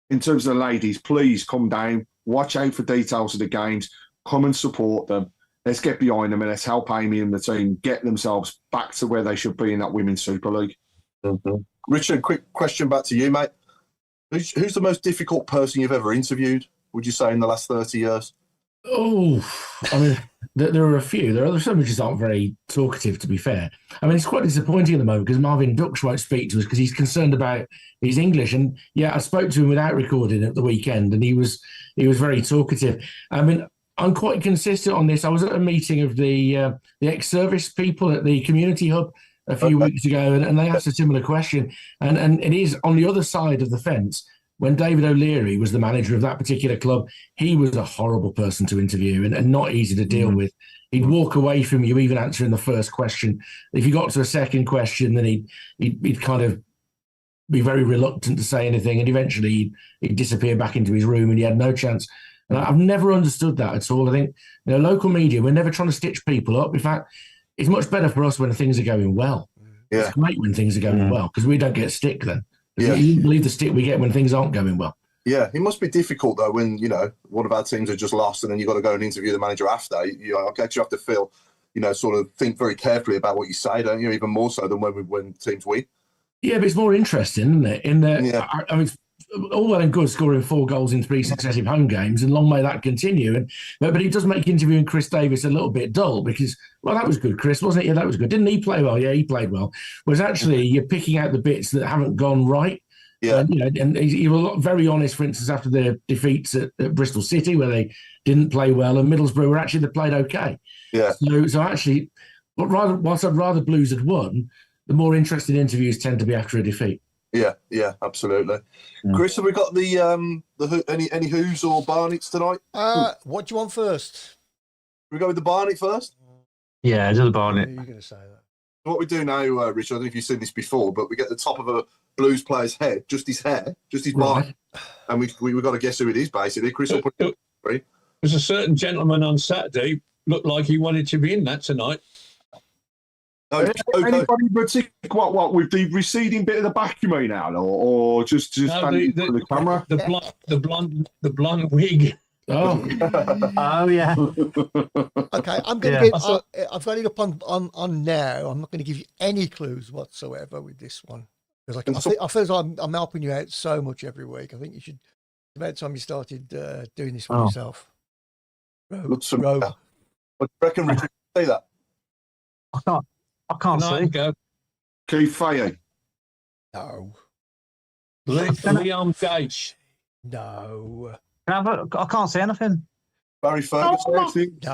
in terms of the ladies, please come down, watch out for details of the games, come and support them. Let's get behind them and let's help Amy and the team get themselves back to where they should be in that Women's Super League. Mm-hmm. Richard, quick question back to you, mate. Who's the most difficult person you've ever interviewed, would you say, in the last 30 years? Oh, I mean, there are a few. There are some which just aren't very talkative, to be fair. I mean, it's quite disappointing at the moment because Marvin Dux won't speak to us because he's concerned about his English. And yeah, I spoke to him without recording at the weekend, and he was very talkative. I mean, I'm quite consistent on this. I was at a meeting of the ex-service people at the community hub a few weeks ago, and they asked a similar question. And it is on the other side of the fence. When David O'Leary was the manager of that particular club, he was a horrible person to interview and not easy to deal with. He'd walk away from you even answering the first question. If you got to a second question, then he'd kind of be very reluctant to say anything, and eventually he'd disappear back into his room and he had no chance. And I've never understood that at all. I think, you know, local media, we're never trying to stitch people up. In fact, it's much better for us when things are going well. Yeah. It's great when things are going well because we don't get stick then. Yeah. You believe the stick we get when things aren't going well. Yeah, it must be difficult though when, you know, one of our teams are just lost and then you've got to go and interview the manager after. I guess you have to feel, you know, sort of think very carefully about what you say, don't you? Even more so than when teams win. Yeah, but it's more interesting, isn't it? In that, I mean, all well and good scoring 4 goals in 3 successive home games, and long may that continue. But it does make interviewing Chris Davis a little bit dull because, well, that was good, Chris, wasn't it? Yeah, that was good. Didn't he play well? Yeah, he played well. Whereas actually, you're picking out the bits that haven't gone right. Yeah, you know, and he was very honest, for instance, after their defeats at Bristol City, where they didn't play well, and Middlesbrough were actually they played okay. Yeah. So actually, whilst I'd rather Blues had won, the more interesting interviews tend to be after a defeat. Yeah, absolutely. Chris, have we got any Who's or Barnets tonight? What do you want first? We go with the Barnet first? Yeah, do the Barnet. You're going to say that. What we do now, Richard, I don't know if you've seen this before, but we get the top of a Blues player's head, just his hair, just his Barnet, and we've got to guess who it is, basically. Chris will put it free. There's a certain gentleman on Saturday looked like he wanted to be in that tonight. Anybody particular? What with the receding bit of the back, you mean, Al, or just standing in front of the camera? The blonde wig. Oh, oh yeah. Okay, I'm going to give. I've got it up on now. I'm not going to give you any clues whatsoever with this one because I feel as I'm helping you out so much every week. I think you should. It's about time you started doing this for yourself. What do you reckon, Richard? Say that. I can't see. Go. Keith Fahey. No. Liam Gage. No. I can't see anything. Barry Ferguson, I think.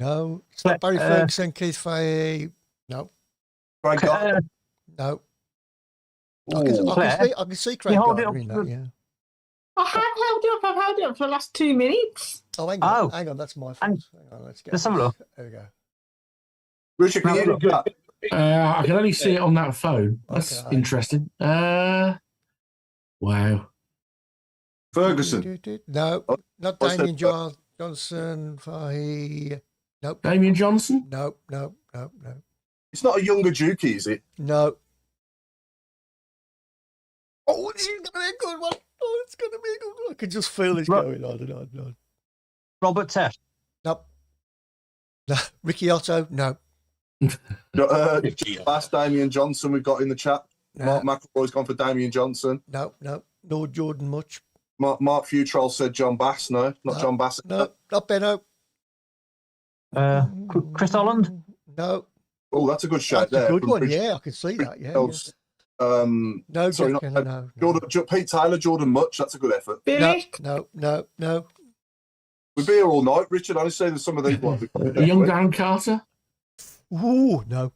No. It's not Barry Ferguson, Keith Fahey. No. Craig Gardner. No. I can see Craig Gardner in that, yeah. I have held it up. I've held it up for the last 2 minutes. Oh, hang on. That's my fault. Hang on, let's have a look. There we go. Richard, can you look that? I can only see it on that phone. That's interesting. Wow. Ferguson. No, not Damien Johnson. Fahey. Nope. Damien Johnson? No. It's not a younger Dukey, is it? No. Oh, this is going to be a good one. Oh, it's going to be a good one. I can just feel this going on and on and on. Robert Test. No. No. Ricky Otto. No. Last Damian Johnson we've got in the chat. No. Mark McElroy's gone for Damian Johnson. No. Nor Jordan Much. Mark Futrell said John Bass. No, not John Bass. No. Not Benno. Chris Holland. No. Oh, that's a good shout That's there. a good one. Yeah, I can see that. Yeah. No, sorry, Jeff Kenner, no. Pete Taylor, Jordan Much. That's a good effort. Billick. No. We'd be here all night, Richard. I say there's some of these ones. A young Dan Carter. Ooh, no.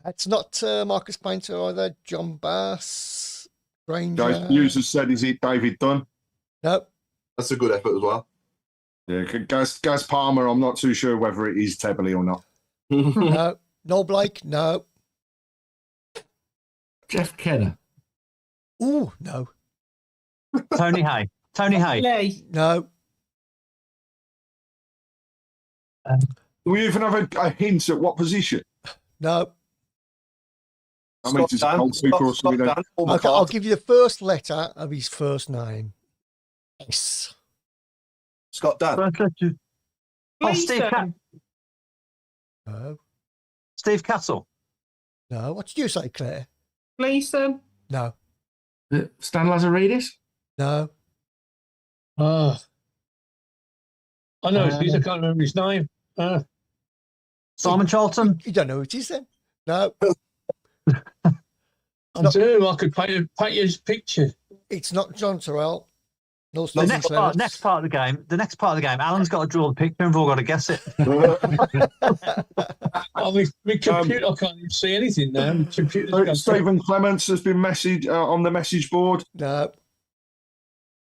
It's not Marcus Painter either. John Bass. Granger. Guys, Hughes has said, is it David Dunn? No. That's a good effort as well. Yeah, Gaz Palmer, I'm not too sure whether it is Tebley or not. No. Noel Blake. No. Jeff Kenner. Ooh, no. Tony Hay. Lee. No. Do we even have a hint at what position? No. I mean, it's a goalkeeper or something. Okay, I'll give you the first letter of his first name. S. Scott Dan. Gleeson. No. Steve Castle. No. What did you say, Claire? Gleeson. No. Stan Lazaridis. No. I know I can't remember his name. Simon Charlton. You don't know who it is then? No. I do. I could paint his picture. It's not John Terrell. No, The next part of the game. Alan's got to draw the picture and we've all got to guess it. My computer, I can't even see anything now. My computer's Stephen Clements has been on the message board. No.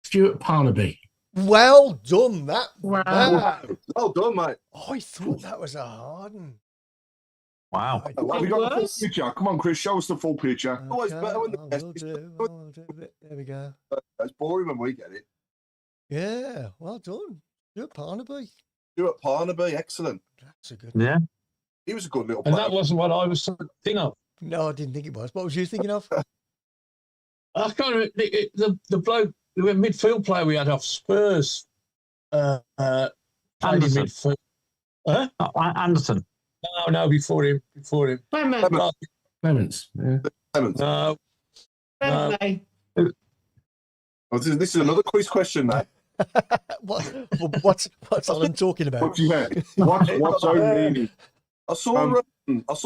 Stuart Parnaby. Well done, that. Wow. Well done, mate. Oh, I thought that was a hard one. Wow. We got the full picture. Come on, Chris, show us the full picture. Always better when the I best will do. There we go. It's boring when we get it. Yeah, well done. Stuart Parnaby. Stuart Parnaby, excellent. That's a good Yeah. He was a good little And player. that wasn't what I was thinking of. No, I didn't think it was. What was you thinking of? I can't remember the bloke, the midfield player we had off Spurs. Played in Anderson. midfield. Huh? Anderson. No, before him. Clements. Yeah. Clements. No. Bentley. Oh, this is another quiz question now. What's Alan talking about? What's own meaning? I saw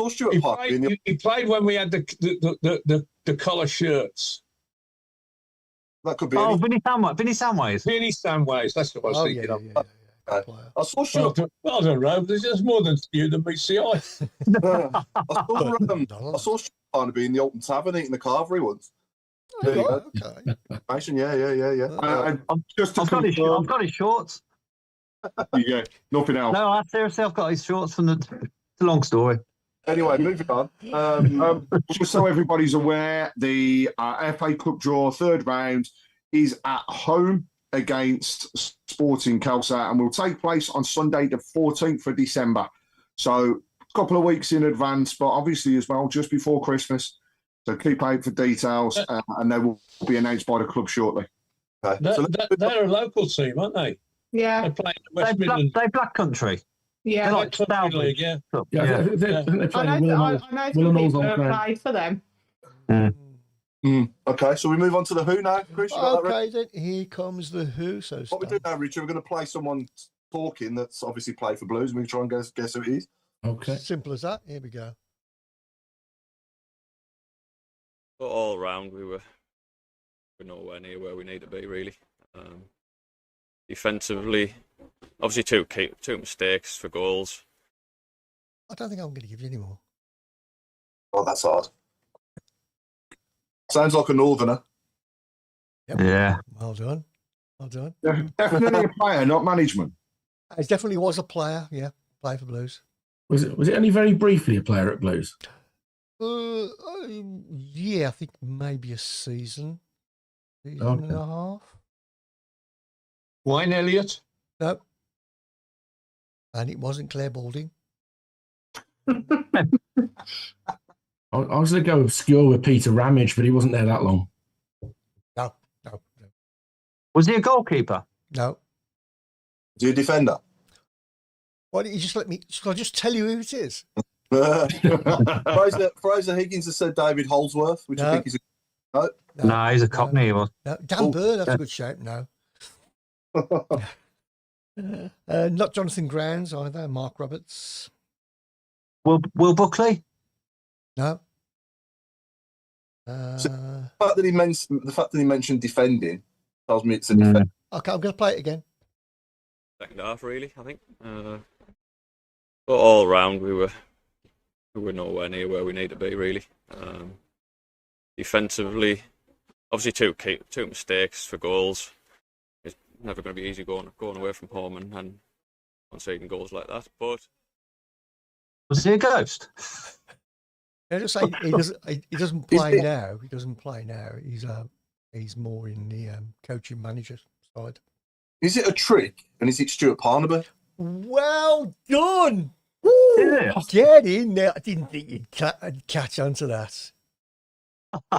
Stuart Parnaby. He played when we had the collar shirts. That could be. Oh, anything. Vinny Samways. Vinny Samways, that's what I was thinking of. I saw Stuart. I don't know. There's more than you than meets the eye. I saw Stuart Parnaby in the Alton Tavern eating the carvery once. There you go. Okay. Yeah. I've got his shorts. Yeah, nothing else. No, seriously, I've got his shorts from it's a long story. Anyway, moving on. Just so everybody's aware, the FA Cup draw third round is at home against Sporting Kelsa and will take place on Sunday the 14th of December. So a couple of weeks in advance, but obviously as well just before Christmas. So keep out for details and they will be announced by the club shortly. Okay. They're a local team, aren't they? Yeah. They play in the West Midlands. They're Black Country. Yeah. They're like Country League, yeah. Yeah, I think they play I know Willow some Knowles people on have ground. played for them. Okay, so we move on to the Who now, Chris. You got that ready? Okay, then here comes the Who. So What we do now, Richard, we're going to play someone talking that's obviously played for Blues, and we can try and guess who it is. Okay. Simple as that. Here we go. But all round, we're nowhere near where we need to be, really. Defensively, obviously two mistakes for goals. I don't think I'm going to give you any more. Oh, that's hard. Sounds like a northerner. Yep. Yeah. Well done. Well done. Definitely a player, not management. It definitely was a player. Yeah, playing for Blues. Was it only very briefly a player at Blues? Yeah, I think maybe a season and a half. Wayne Elliott. No. And it wasn't Claire Balding. I was going to go obscure with Peter Ramage, but he wasn't there that long. No. Was he a goalkeeper? No. Do you defender? Why don't you just let me? Shall I just tell you who it is? Fraser Higgins has said David Holdsworth, which I think is No, he's a Cockney. He was. No. Dan Burn, that's a good shape. No. Not Jonathan Grounds either. Mark Roberts. Will Buckley? No. The fact that he mentioned defending tells me it's a defender. Okay, I'm going to play it again. Second half, really, I think. But all round, we were nowhere near where we need to be, really. Defensively, obviously two mistakes for goals. It's never going to be easy going away from home and conceding goals like that. But was he a ghost? I just say he doesn't play now. He doesn't play now. He's more in the coaching manager side. Is it a trick? And is it Stuart Parnaby? Well done. Yeah. Get in there. I didn't think you'd catch on to that.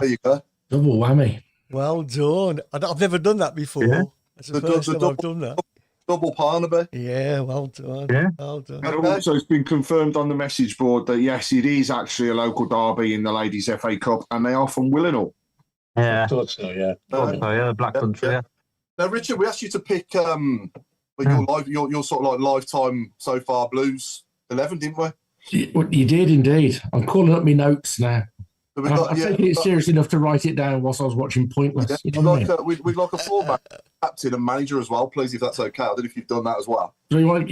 There you go. Double whammy. Well done. I've never done that before. Yeah. That's the first time I've done that. Double Parnaby. Yeah, well done. Yeah. Well done. And also, it's been confirmed on the message board that yes, it is actually a local derby in the Ladies FA Cup, and they are from Willenhall. Yeah. I thought so, yeah. The Black Country. Yeah. Now, Richard, we asked you to pick your sort of like lifetime so far Blues 11, didn't we? You did indeed. I'm calling up my notes now. So I'm taking it serious enough to write it down whilst I was watching Pointless. Yeah, You know what I mean? we'd like a fullback, captain, and manager as well, please, if that's okay. I don't know if you've done that as well. So you want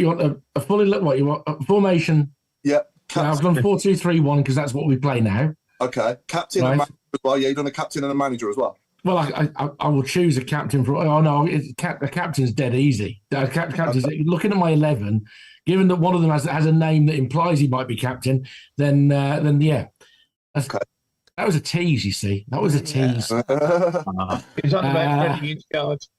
a fully what you want a formation? Yeah, I've done 4-2-3-1 because that's what we play now. Okay, captain and manager as well. Yeah, you've done a captain and a manager as well. Well, I will choose a captain for. Oh no, the captain's dead easy. Captain's looking at my 11. Given that one of them has a name that implies he might be captain, then yeah. Okay. That was a tease, you see. That was a tease. He's on about getting his cards.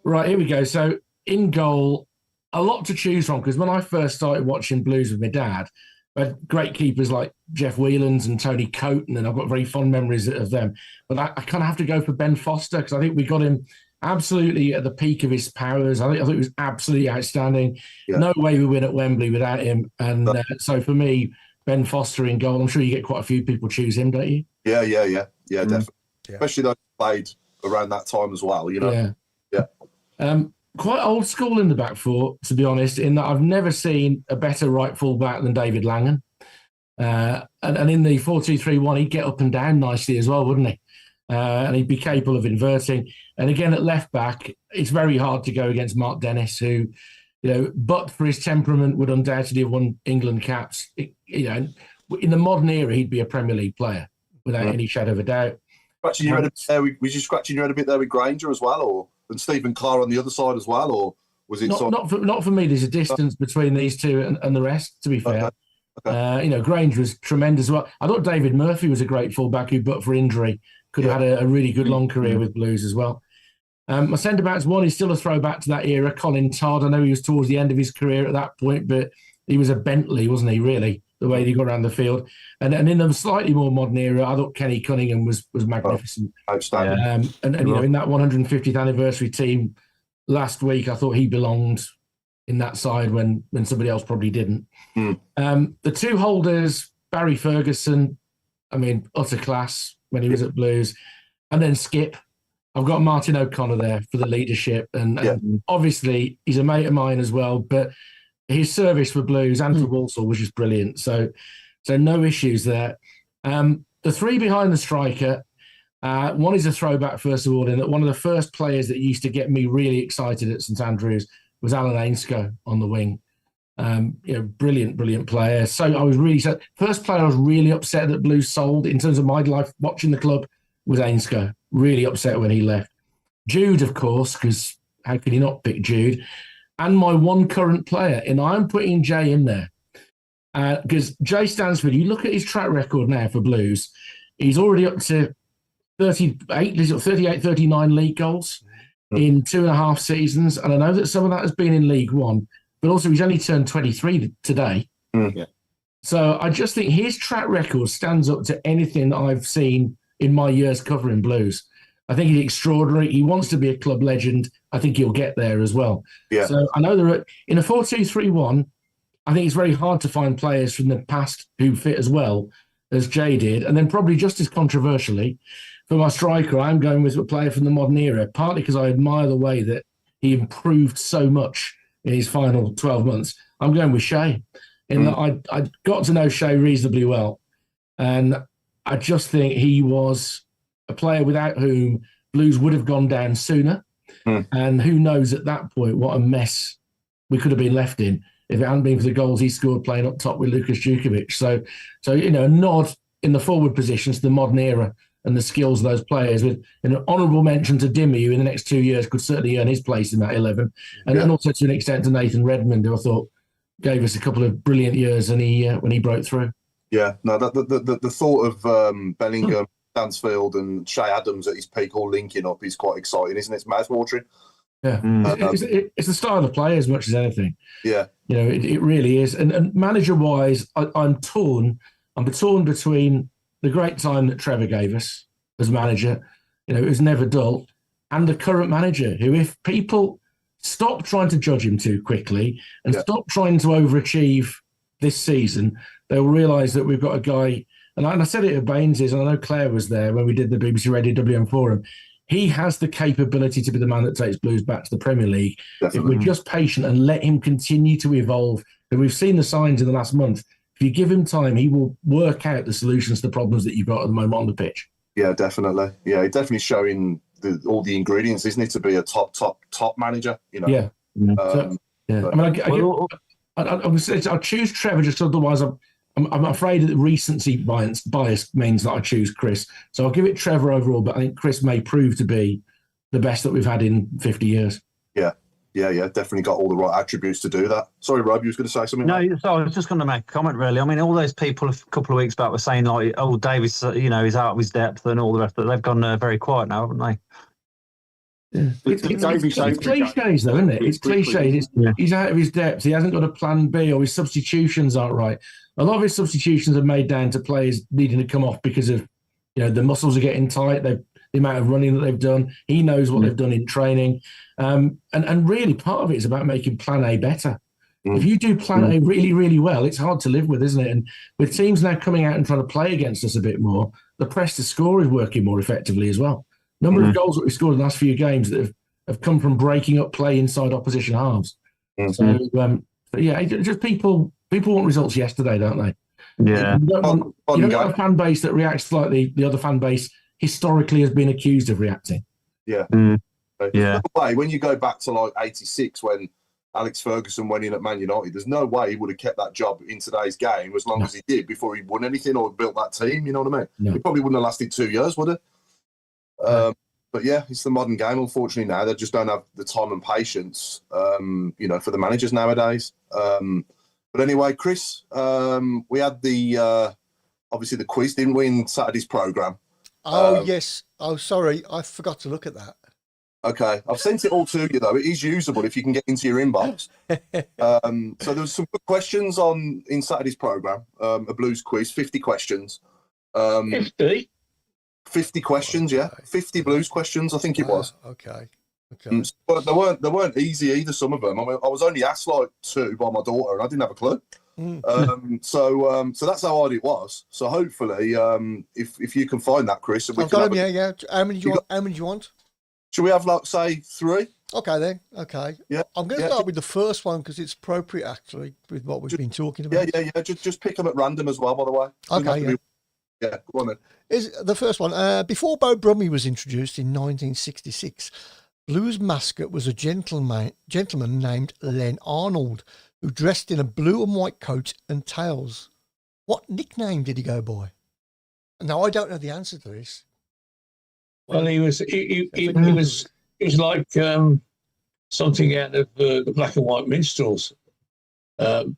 Right, here we go. So in goal, a lot to choose from because when I first started watching Blues with my dad, I had great keepers like Jeff Whelans and Tony Coton, and I've got very fond memories of them. But I kind of have to go for Ben Foster because I think we got him absolutely at the peak of his powers. I think it was absolutely outstanding. Yeah. No way we win at Wembley without him. And so for me, Ben Foster in goal. I'm sure you get quite a few people choose him, don't you? Yeah, definitely. Yeah. Especially those who played around that time as well, you know? Yeah. Quite old school in the back four, to be honest, in that I've never seen a better right full-back than David Langan. And in the 4-2-3-1, he'd get up and down nicely as well, wouldn't he? And he'd be capable of inverting. And again, at left-back, it's very hard to go against Mark Dennis, who, but for his temperament, would undoubtedly have won England caps. In the modern era, he'd be a Premier League player without any shadow of a doubt. Scratching your head a bit there, was you scratching your head a bit there with Granger as well, and Stephen Carr on the other side as well, or was it not for me? There's a distance between these two and the rest. To be fair, okay. Granger was tremendous as well. I thought David Murphy was a great fullback who, but for injury, could have had a really good long career with Blues as well. My centre-backs, one is still a throwback to that era, Colin Todd. I know he was towards the end of his career at that point, but he was a Bentley, wasn't he, really, the way he got around the field. And in the slightly more modern era, I thought Kenny Cunningham was magnificent. Outstanding. In that 150th anniversary team last week, I thought he belonged in that side when somebody else probably didn't. The two holders, Barry Ferguson, utter class when he was at Blues, and then Skip. I've got Martin O'Connor there for the leadership, and obviously he's a mate of mine as well. But his service for Blues and for Walsall was just brilliant. So no issues there. The three behind the striker, one is a throwback first of all, in that one of the first players that used to get me really excited at St Andrews was Alan Ainscough on the wing. Brilliant player. So I was really first player I was really upset that Blues sold in terms of my life watching the club was Ainscough. Really upset when he left. Jude, of course, because how could he not pick Jude? And my one current player, and I'm putting Jay in there because Jay Stansford, you look at his track record now for Blues, he's already up to 39 league goals in 2.5 seasons. And I know that some of that has been in League One, but also he's only turned 23 today. Yeah. So I just think his track record stands up to anything that I've seen in my years covering Blues. I think he's extraordinary. He wants to be a club legend. I think he'll get there as well. Yeah. So I know in a 4-2-3-1, I think it's very hard to find players from the past who fit as well as Jay did. And then probably just as controversially, for my striker, I'm going with a player from the modern era, partly because I admire the way that he improved so much in his final 12 months. I'm going with Shea. In that I got to know Shea reasonably well. And I just think he was a player without whom Blues would have gone down sooner. And who knows at that point what a mess we could have been left in if it hadn't been for the goals he scored playing up top with Lukas Djukovic. So a nod in the forward positions to the modern era and the skills of those players, with an honourable mention to Dimmy, who in the next 2 years could certainly earn his place in that 11, and also to an extent to Nathan Redmond, who I thought gave us a couple of brilliant years when he broke through. Yeah, no, the thought of Bellingham, Stansfield, and Shea Adams at his peak all linking up is quite exciting, isn't it? It's mouth-watering. Yeah, it's the style of play as much as anything. Yeah, it really is. And manager-wise, I'm torn. I'm torn between the great time that Trevor gave us as manager, it was never dull, and the current manager, who, if people stop trying to judge him too quickly and stop trying to overachieve this season, they'll realise that we've got a guy, and I said it at Baines's, and I know Claire was there when we did the BBC Radio WM Forum, he has the capability to be the man that takes Blues back to the Premier League. Definitely. If we're just patient and let him continue to evolve, and we've seen the signs in the last month, if you give him time, he will work out the solutions to the problems that you've got at the moment on the pitch. Yeah, definitely. Yeah, he's definitely showing all the ingredients, isn't it, to be a top manager? Yeah. I mean, I'll choose Trevor just otherwise. I'm afraid that recency bias means that I choose Chris. So I'll give it Trevor overall, but I think Chris may prove to be the best that we've had in 50 years. Yeah, definitely got all the right attributes to do that. Sorry, Rob, you was going to say something? No, so I was just going to make a comment, really. I mean, all those people a couple of weeks back were saying, like, oh, Davis, he's out of his depth and all the rest, but they've gone very quiet now, haven't they? Yeah. It's cliches, though, isn't it? It's cliches. He's out of his depth. He hasn't got a plan B, or his substitutions aren't right. A lot of his substitutions are made down to players needing to come off because of, the muscles are getting tight. The amount of running that they've done. He knows what they've done in training. And really part of it is about making plan A better. If you do plan A really, really well, it's hard to live with, isn't it? And with teams now coming out and trying to play against us a bit more, the press to score is working more effectively as well. Number of goals that we've scored in the last few games that have come from breaking up play inside opposition halves. So just people want results yesterday, don't they? Yeah. You don't want a fan base that reacts like the other fan base historically has been accused of reacting. Yeah. Way, when you go back to like 86 when Alex Ferguson went in at Man United, there's no way he would have kept that job in today's game as long as he did before he won anything or built that team, you know what I mean? No. He probably wouldn't have lasted 2 years, would it? But yeah, it's the modern game, unfortunately now. They just don't have the time and patience, for the managers nowadays. But anyway, Chris, we had obviously the quiz, didn't we, in Saturday's programme? Oh, yes. Oh, sorry. I forgot to look at that. Okay. I've sent it all to you, though. It is usable if you can get into your inbox. So there was some good questions in Saturday's programme, a Blues quiz, 50 questions. 50? 50 questions, yeah. 50 Blues questions, I think it was. Okay. But they weren't easy either, some of them. I mean, I was only asked like 2 by my daughter, and I didn't have a clue. So that's how hard it was. So hopefully, if you can find that, Chris, I've got them. Yeah. How many do you want? Should we have like say 3? Okay then. Okay. Yeah. I'm going to start with the first one because it's appropriate actually with what we've been talking about. Yeah. Just pick them at random as well, by the way. Okay. Yeah. Go on then. Is the first one before Bo Brummie was introduced in 1966? Blues mascot was a gentleman named Len Arnold, who dressed in a blue and white coat and tails. What nickname did he go by? Now I don't know the answer to this. Well, he was like something out of the black and white minstrels. Wasn't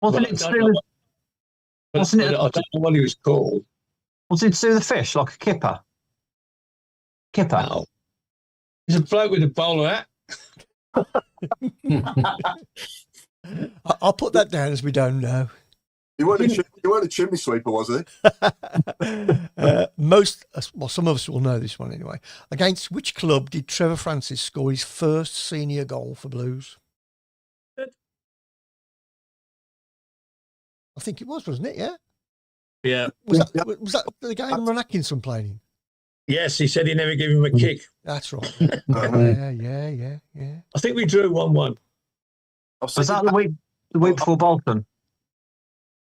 it? I don't know what he was called. Was it to do the fish, like a kipper? Kipper. No. He's a bloke with a bowler hat. I'll put that down as we don't know. He weren't a chimney sweeper, was he? Some of us will know this one anyway. Against which club did Trevor Francis score his first senior goal for Blues? I think it was, wasn't it? Yeah. Yeah. Was that the game Ron Atkinson played in? Yes, he said he never gave him a kick. That's right. Yeah. I think we drew 1-1. Was that the week before Bolton?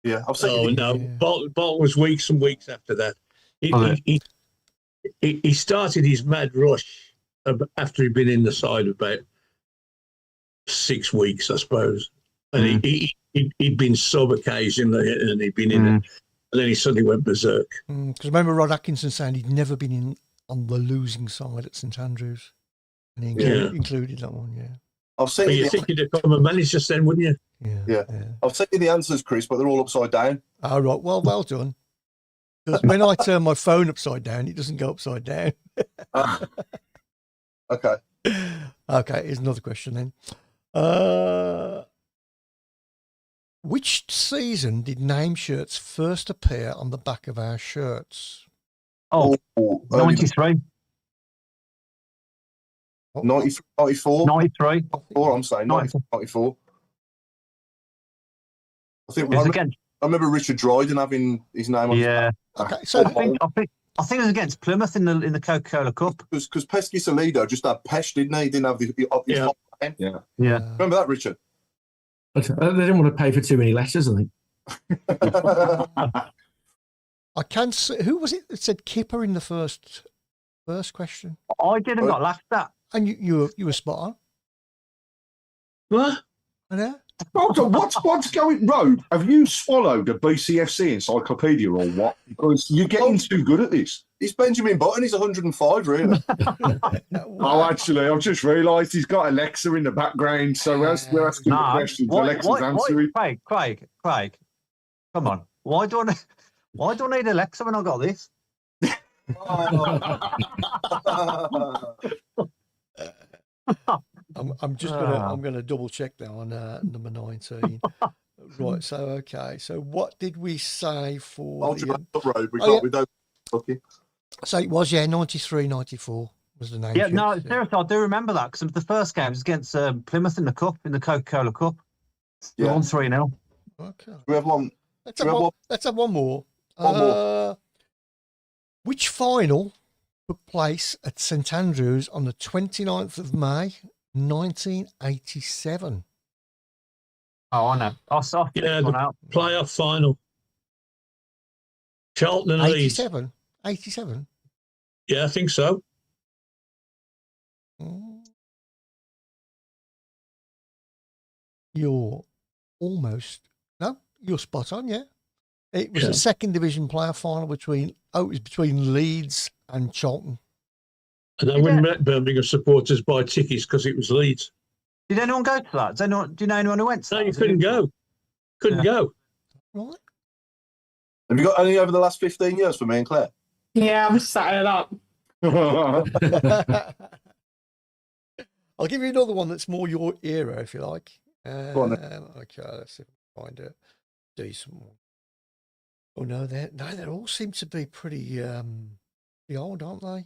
Yeah, I've Oh seen. no, Bolton was weeks and weeks after that. He started his mad rush after he'd been in the side about 6 weeks, I suppose, and he'd been sub occasionally, and he'd been in it, and then he suddenly went berserk. Because remember, Rod Atkinson saying he'd never been on the losing side at St Andrews, and he included that one. Yeah, I've seen. You think he'd have come and managed just then, wouldn't you? Yeah. I've sent you the answers, Chris, but they're all upside down. Oh, right. Well done. Because when I turn my phone upside down, it doesn't go upside down. Okay. Okay, here's another question then. Which season did name shirts first appear on the back of our shirts? 93. 94? 93. I'm saying 94. I think I remember Richard Dryden having his name on. Yeah. Okay, so I think it was against Plymouth in the Coca-Cola Cup. Because Pesky Salido just had Pesh, didn't he? He didn't have his top name. Yeah. Remember that, Richard? They didn't want to pay for too many letters, I think. I can see, who was it that said Kipper in the first question? I didn't got laughed at. And you were spot on. What? I know. Hold on, what's going wrong? Have you swallowed a BCFC encyclopedia or what? Because you're getting too good at this. He's Benjamin Button. He's 105, really. Oh, actually, I've just realised he's got Alexa in the background. So as we're asking the questions, Alexa's answering. Craig, come on. Why do I need Alexa when I got this? I'm gonna double check now on number 19. Right, so okay. So what did we say for Road? We don't. Okay. So it was 93, 94 was the name. Yeah, no, seriously, I do remember that because the first game was against Plymouth in the cup, in the Coca-Cola Cup. We won 3-0. Okay. We have one. Let's have one more. One more. Which final took place at St Andrews on the 29th of May, 1987? Oh, I know. I saw one out. Playoff final. Charlton and Leeds. 87? Yeah, I think so. You're spot on, yeah. It was a second division playoff final between Leeds and Charlton. And I wouldn't let Birmingham supporters buy tickets because it was Leeds. Did anyone go to that? Do you know anyone who went to that? No, you couldn't go. Couldn't go. Right. Have you got any over the last 15 years for me and Claire? Yeah, I'm set it up. I'll give you another one that's more your era, if you like. Go on then. Okay, let's see if I can find a decent one. Oh no, they all seem to be pretty old, aren't they?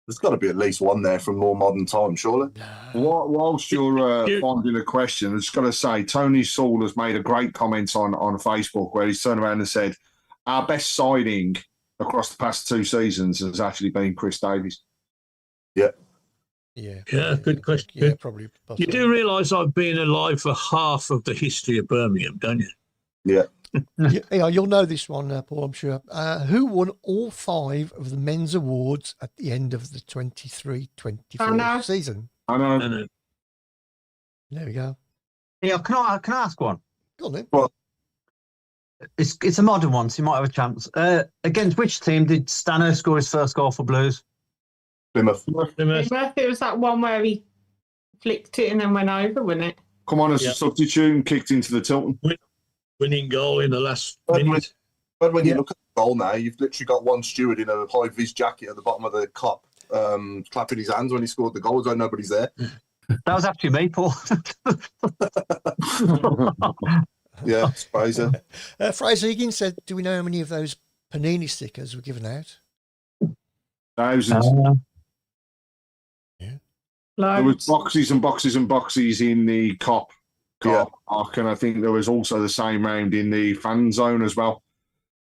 There's got to be at least one there from more modern times, surely. Whilst you're finding a question, I just got to say, Tony Saul has made a great comment on Facebook where he's turned around and said, our best signing across the past 2 seasons has actually been Chris Davies. Yeah, good question. Yeah, probably. You do realise I've been alive for half of the history of Birmingham, don't you? Yeah. Yeah, you'll know this one, Paul, I'm sure. Who won all 5 of the men's awards at the end of the 23-24 season? I know. There we go. Yeah, can I ask one? Go on then. Well, it's a modern one, so you might have a chance. Against which team did Stano score his first goal for Blues? Plymouth. It was that one where he flicked it and then went over, wasn't it? Come on as a substitute and kicked into the Tilton. Winning goal in the last minute. But when you look at the goal now, you've literally got one steward in a high-vis jacket at the bottom of the cop, clapping his hands when he scored the goal, as though nobody's there. That was actually me, Paul. Yeah, it's crazy. Fraser Higgins said, "Do we know how many of those Panini stickers were given out?" Thousands. Yeah. There was boxes and boxes and boxes in the car park, and I think there was also the same round in the fan zone as well.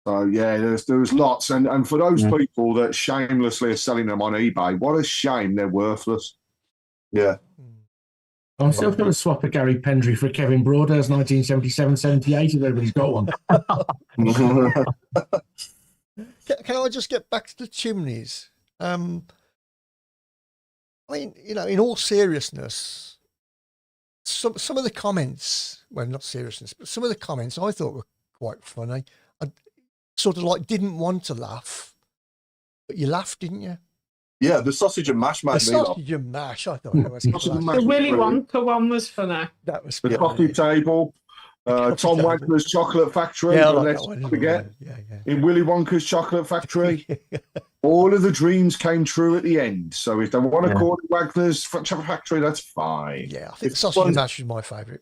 So yeah, there was lots, and for those people that shamelessly are selling them on eBay, what a shame, they're worthless. Yeah. I'm still going to swap a Gary Pendry for Kevin Broadhurst 1977-78 if everybody's got one. Can I just get back to the chimneys? I mean, you know, in all seriousness, some of the comments, well, not seriousness, but some of the comments I thought were quite funny. I sort of like didn't want to laugh, but you laughed, didn't you? Yeah, the sausage and mash made The me laugh. sausage and mash, I thought that was The Willy Wonka one was funny. That was The funny. coffee table, Tom Wagner's Chocolate Factory. Yeah, I and like let's that one. not forget, Yeah. in Willy Wonka's Chocolate Factory, all of the dreams came true at the end. So if they want to call it Wagner's Chocolate Factory, that's fine. Yeah, I think the sausage and mash is my favourite.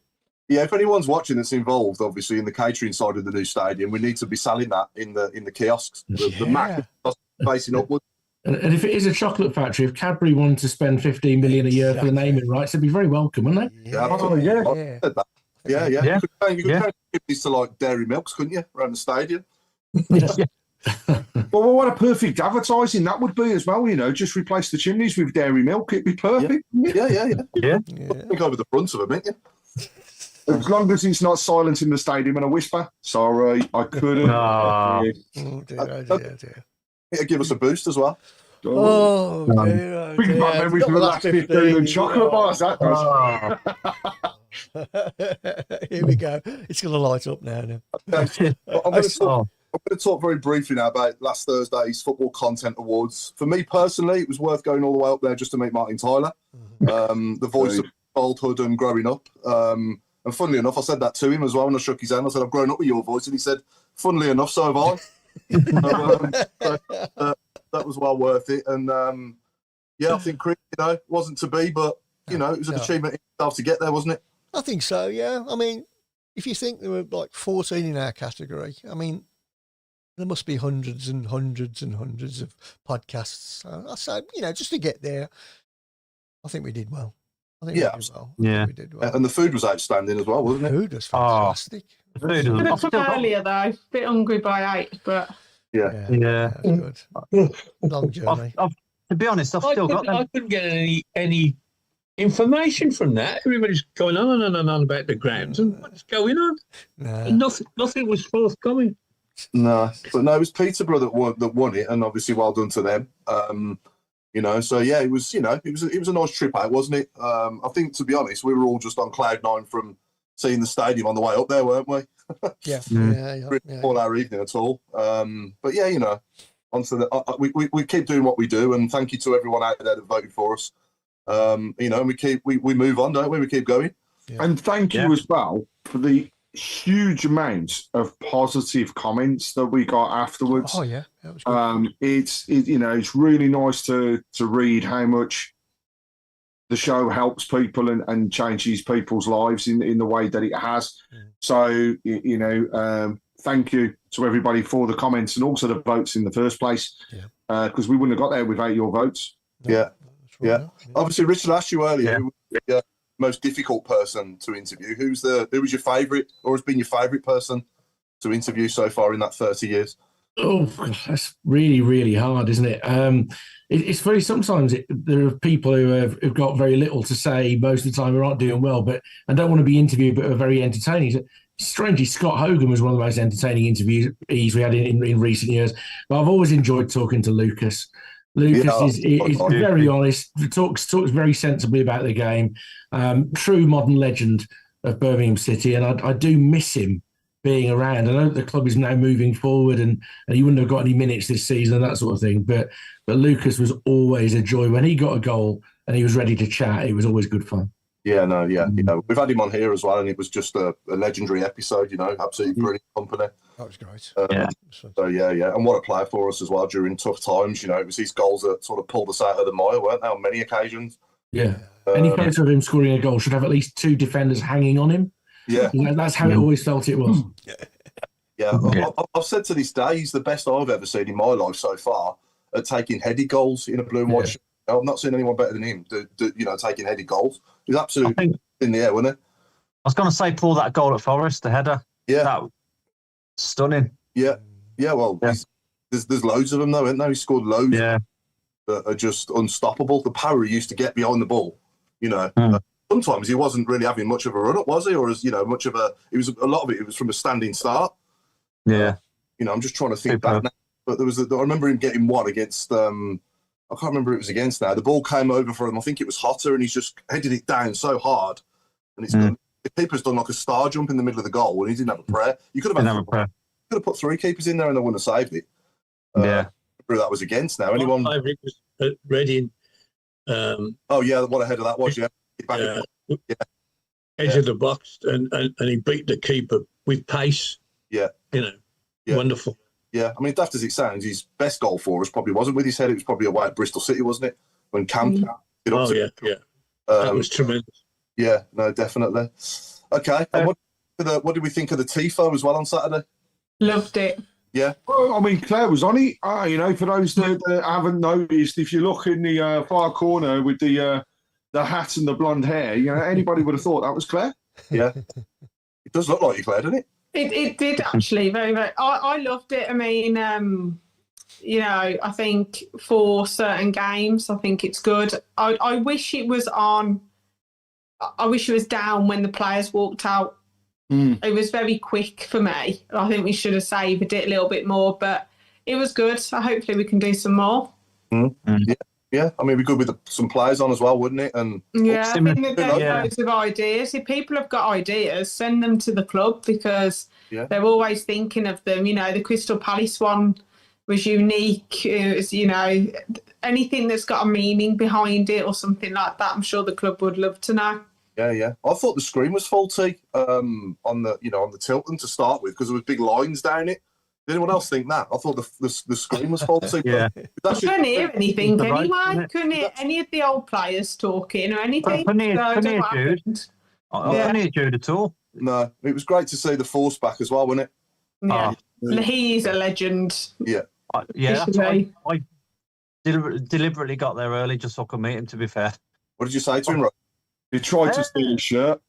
Yeah, if anyone's watching that's involved, obviously in the catering side of the new stadium, we need to be selling that in the kiosks. The mac facing upwards. And if it is a chocolate factory, if Cadbury wanted to spend 15 million a year for the naming rights, they'd be very welcome, wouldn't they? Yeah. You could change these to like dairy milks, couldn't you, around the stadium? Well, what a perfect advertising that would be as well, you know, just replace the chimneys with dairy milk, it'd be perfect. Yeah. Think over the front of them, ain't you? As long as it's not silent in the stadium and a whisper. Sorry, I couldn't. Oh, dear. It'll give us a boost as well. Oh, dear. Think about memories of the last 15 and chocolate bars, that does. Here we go. It's going to light up now. I'm going to talk very briefly now about last Thursday's Football Content Awards. For me personally, it was worth going all the way up there just to meet Martin Tyler, the voice of childhood and growing up. And funnily enough, I said that to him as well when I shook his hand. I said, I've grown up with your voice. And he said, funnily enough, so have I. That was well worth it. And I think Chris, wasn't to be, but it was an achievement in itself to get there, wasn't it? I think so, yeah. I mean, if you think there were like 14 in our category, I mean, there must be hundreds and hundreds and hundreds of podcasts. So, just to get there, I think we did well. I think we did well. And the food was outstanding as well, wasn't it? The food was fantastic. Could have took earlier though. A bit hungry by 8, but yeah, good. Long journey. To be honest, I couldn't get any information from that. Everybody's going on and on about the grounds and what's going on. Nothing was forthcoming. No, but no, it was Peterborough that won it, and obviously well done to them. So yeah, it was a nice trip out, wasn't it? I think, to be honest, we were all just on cloud nine from seeing the stadium on the way up there, weren't we? Yeah. All our evening at all. But yeah, onto we keep doing what we do, and thank you to everyone out there that voted for us. And we move on, don't we? We keep going. Yeah. And thank you as well for the huge amount of positive comments that we got afterwards. Oh yeah, that was good. It's really nice to read how much the show helps people and changes people's lives in the way that it has. So thank you to everybody for the comments and also the votes in the first place, because we wouldn't have got there without your votes. Obviously, Richard asked you earlier, who was the most difficult person to interview. Who was your favourite, or has been your favourite person to interview so far in that 30 years? Oh, that's really, really hard, isn't it? It's very, sometimes there are people who have got very little to say most of the time, who aren't doing well, and don't want to be interviewed, but are very entertaining. Strangely, Scott Hogan was one of the most entertaining interviews we had in recent years. But I've always enjoyed talking to Lucas. Lucas is very honest, talks very sensibly about the game. True modern legend of Birmingham City, and I do miss him being around. I know the club is now moving forward, and he wouldn't have got any minutes this season and that sort of thing. But Lucas was always a joy. When he got a goal and he was ready to chat, it was always good fun. Yeah, we've had him on here as well, and it was just a legendary episode. Absolutely brilliant company. That was great. So and what a player for us as well during tough times. It was his goals that sort of pulled us out of the mire, weren't they, on many occasions? Yeah. Any photo of him scoring a goal should have at least 2 defenders hanging on him. Yeah. That's how it always felt it was. Yeah. I've said to this day, he's the best I've ever seen in my life so far at taking headed goals in a blue and white shirt. I've not seen anyone better than him, taking headed goals. He's absolutely in the air, wasn't he? I was going to say, Paul, that goal at Forest, the header. Yeah. That stunning. Yeah. Yeah, well, there's loads of them, though, isn't there? He scored loads that are just unstoppable. The power he used to get behind the ball, sometimes he wasn't really having much of a run-up, was he? Or, much of a... a lot of it was from a standing start. Yeah. I'm just trying to think back now. But I remember him getting one against... I can't remember who it was against now. The ball came over for him. I think it was Hotter, and he's just headed it down so hard. And the keeper's done like a star jump in the middle of the goal, and he didn't have a prayer. You could have put 3 keepers in there, and they wouldn't have saved it. Who that was against now? Anyone? My favourite was at Reading. What a header that was! Edge of the box, and he beat the keeper with pace. Yeah, wonderful. Yeah, I mean, daft as it sounds, his best goal for us probably wasn't with his head. It was probably away at Bristol City, wasn't it? When Camp. That was tremendous. Yeah, no, definitely. Okay, and what did we think of the Tifo as well on Saturday? Loved it. Yeah. Well, I mean, Claire was on it. For those that haven't noticed, if you look in the far corner with the hat and the blonde hair, anybody would have thought that was Claire. Yeah. It does look like you, Claire, doesn't it? It did actually, very, very. I loved it. I mean, I think for certain games, I think it's good. I wish it was on. I wish it was down when the players walked out. It was very quick for me. I think we should have saved it a little bit more, but it was good. So hopefully we can do some more. Yeah. I mean, we're good with some players on as well, wouldn't it? And I think that there's loads of ideas. If people have got ideas, send them to the club because they're always thinking of them. The Crystal Palace one was unique. It was, anything that's got a meaning behind it or something like that. I'm sure the club would love to know. Yeah. I thought the screen was faulty on the Tilton to start with because there was big lines down it. Did anyone else think that? I thought the screen was faulty. I couldn't hear anything anyway. Couldn't hear any of the old players talking or anything. I couldn't hear Jude at all. No, it was great to see the force back as well, wasn't it? Yeah, he's a legend. Yeah. I deliberately got there early just so I could meet him, to be fair. What did you say to him, Rob? He tried to steal his shirt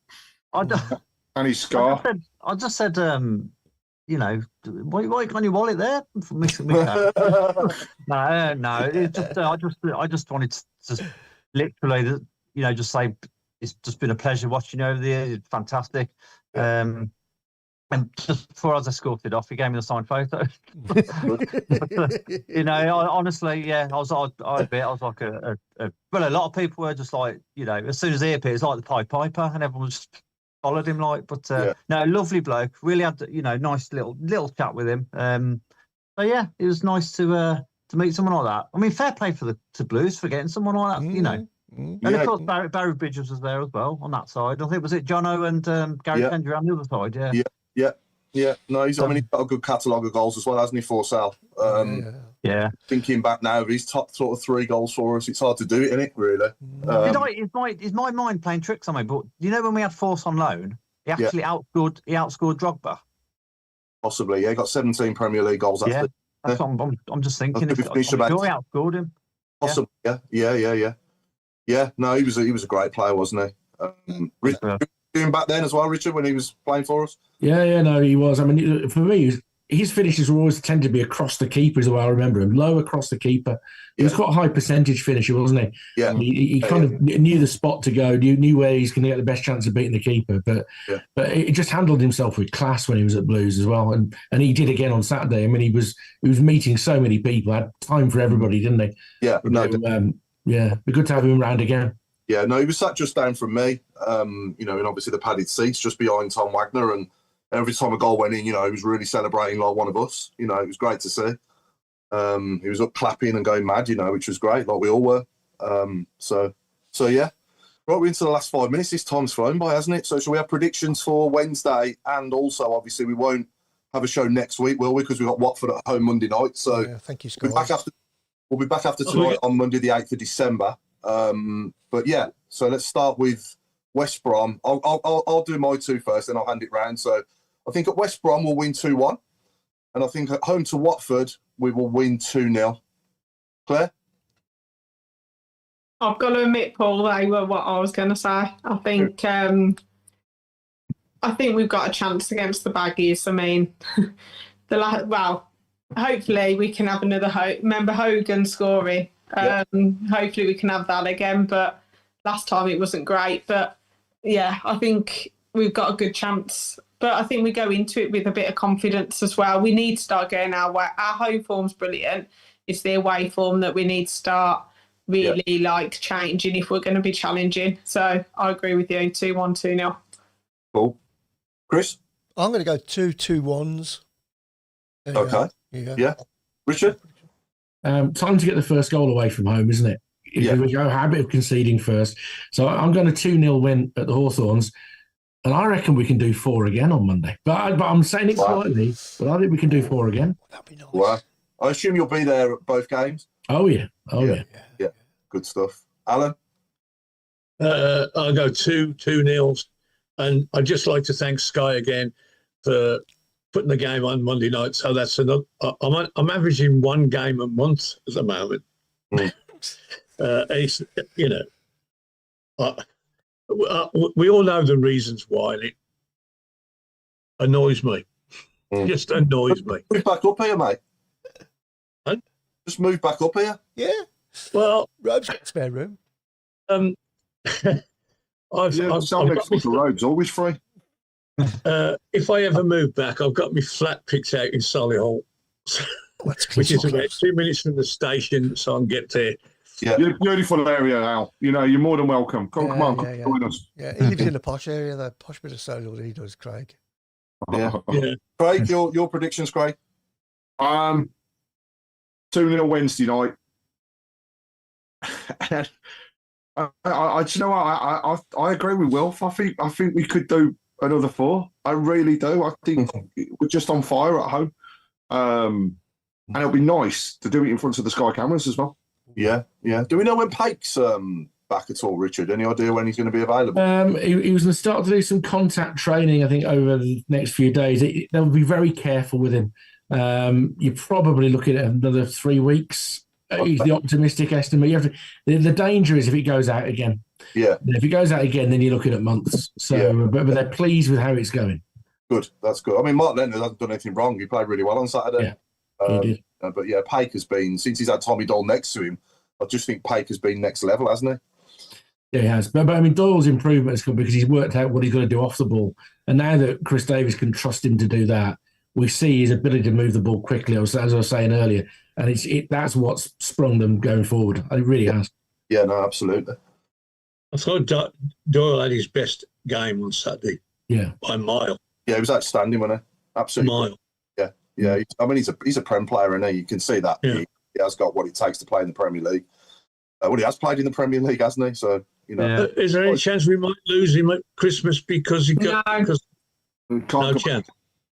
and his scarf. I just said, why can't you wallet there? No. I just wanted to literally, just say it's just been a pleasure watching you over the years. It's fantastic. And just before I was escorted off, he gave me the signed photo. Honestly, I was like a lot of people were just like, as soon as he appeared, it's like the Pied Piper, and everyone just followed him no, lovely bloke. Really had, nice little chat with him. It was nice to meet someone like that. I mean, fair play to Blues for getting someone like that, And of course, Barry Bridges was there as well on that side. I think was it Jono and Gary Kendry on the other side. Yeah. No, he's got a good catalogue of goals as well, hasn't he, for Sal? Thinking back now of his top sort of 3 goals for us, it's hard to do it, isn't it, really? Is my mind playing tricks on me? But when we had Force on loan, he actually outscored Drogba. Possibly, he got 17 Premier League goals. That's what I'm just thinking. I'm sure he outscored him. Possibly, yeah. No, he was a great player, wasn't he? Doing back then as well, Richard, when he was playing for us? Yeah, no, he was. I mean, for me, his finishes were always tend to be across the keeper, is the way I remember him. Low across the keeper. He was quite a high percentage finisher, wasn't he? Yeah. He kind of knew the spot to go, knew where he's going to get the best chance of beating the keeper. But he just handled himself with class when he was at Blues as well. And he did again on Saturday. I mean, he was meeting so many people, had time for everybody, didn't he? Yeah. It'd be good to have him around again. Yeah, no, he was sat just down from me, and obviously the padded seats just behind Tom Wagner. And every time a goal went in, he was really celebrating like one of us. It was great to see. He was up clapping and going mad, which was great, like we all were. So yeah. Right, we're into the last 5 minutes. This time's flown by, hasn't it? So shall we have predictions for Wednesday? And also, obviously, we won't have a show next week, will we? Because we've got Watford at home Monday night. So thank you, Scott. We'll be back after tonight on Monday, the 8th of December. But yeah, so let's start with West Brom. I'll do my two first, then I'll hand it round. So I think at West Brom we'll win 2-1, and I think at home to Watford we will win 2-0. Claire? I've got to admit, Paul, they were what I was going to say. I think we've got a chance against the Baggies. I mean, hopefully we can have another. Remember Hogan scoring? Hopefully we can have that again. But last time it wasn't great. But yeah, I think we've got a good chance. But I think we go into it with a bit of confidence as well. We need to start going our way. Our home form's brilliant. It's the away form that we need to start really changing if we're going to be challenging. So I agree with you. 2-1, 2-0. Cool. Chris? I'm going to go 2-2-1s. Okay. Yeah. Richard? Time to get the first goal away from home, isn't it? We go habit of conceding first. So I'm going to 2-0 win at the Hawthorns. And I reckon we can do 4 again on Monday. But I'm saying it slightly, but I think we can do 4 again. That'd be nice. Wow. I assume you'll be there at both games? Oh, yeah. Yeah. Good stuff. Alan? I'll go 2-0. And I'd just like to thank Sky again for putting the game on Monday night. So that's another. I'm averaging 1 game a month at the moment. It's, we all know the reasons why, and it annoys me. Just annoys me. Move back up here, mate. Huh? Just move back up here. Yeah. Well, Robe's got spare room. Robe's always free. If I ever move back, I've got my flat picked out in Solihull, which is about 2 minutes from the station, so I can get there. Yeah, beautiful area, Al. You're more than welcome. Come on, join us. Yeah, he lives in the posh area, the posh bit of Solihull. He does, Craig. Yeah. Craig, your predictions, Craig? 2-0 Wednesday night. I agree with Wilf. I think we could do another 4. I really do. I think we're just on fire at home, and it'll be nice to do it in front of the Sky cameras as well. Yeah. Do we know when Pake's back at all, Richard? Any idea when he's going to be available? He was going to start to do some contact training, I think, over the next few days. They'll be very careful with him. You're probably looking at another 3 weeks. He's the optimistic estimate. The danger is if it goes out again. Yeah. If it goes out again, then you're looking at months. So, but they're pleased with how it's going. Good. That's good. I mean, Mark Leonard hasn't done anything wrong. He played really well on Saturday. Yeah, he did. But yeah, Pake has been, since he's had Tommy Doyle next to him, I just think Pake has been next level, hasn't he? Yeah, he has. But I mean, Doyle's improvement has come because he's worked out what he's going to do off the ball. And now that Chris Davies can trust him to do that, we see his ability to move the ball quickly, as I was saying earlier. And that's what's sprung them going forward. It really has. Yeah, no, absolutely. I thought Doyle had his best game on Saturday. Yeah. By a mile. Yeah, he was outstanding, wasn't he? Absolutely. A mile. Yeah. I mean, he's a Prem player, and you can see that. Yeah. He has got what it takes to play in the Premier League. He has played in the Premier League, hasn't he? So, Is there any chance we might lose him at Christmas because he got... No. No chance.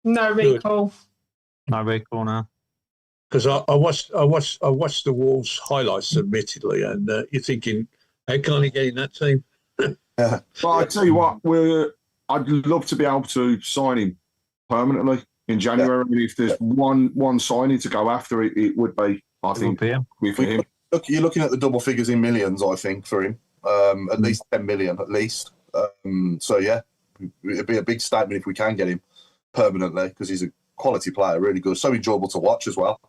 No recall. No recall now. Because I watched the Wolves highlights, admittedly, and you're thinking, how can't he get in that team? But I tell you what, I'd love to be able to sign him permanently in January. Yeah. If there's one signing to go after, it would be, I think, for him. Look, you're looking at the double figures in millions, I think, for him. At least 10 million, at least. So yeah, it'd be a big statement if we can get him permanently, because he's a quality player, really good, so enjoyable to watch as well.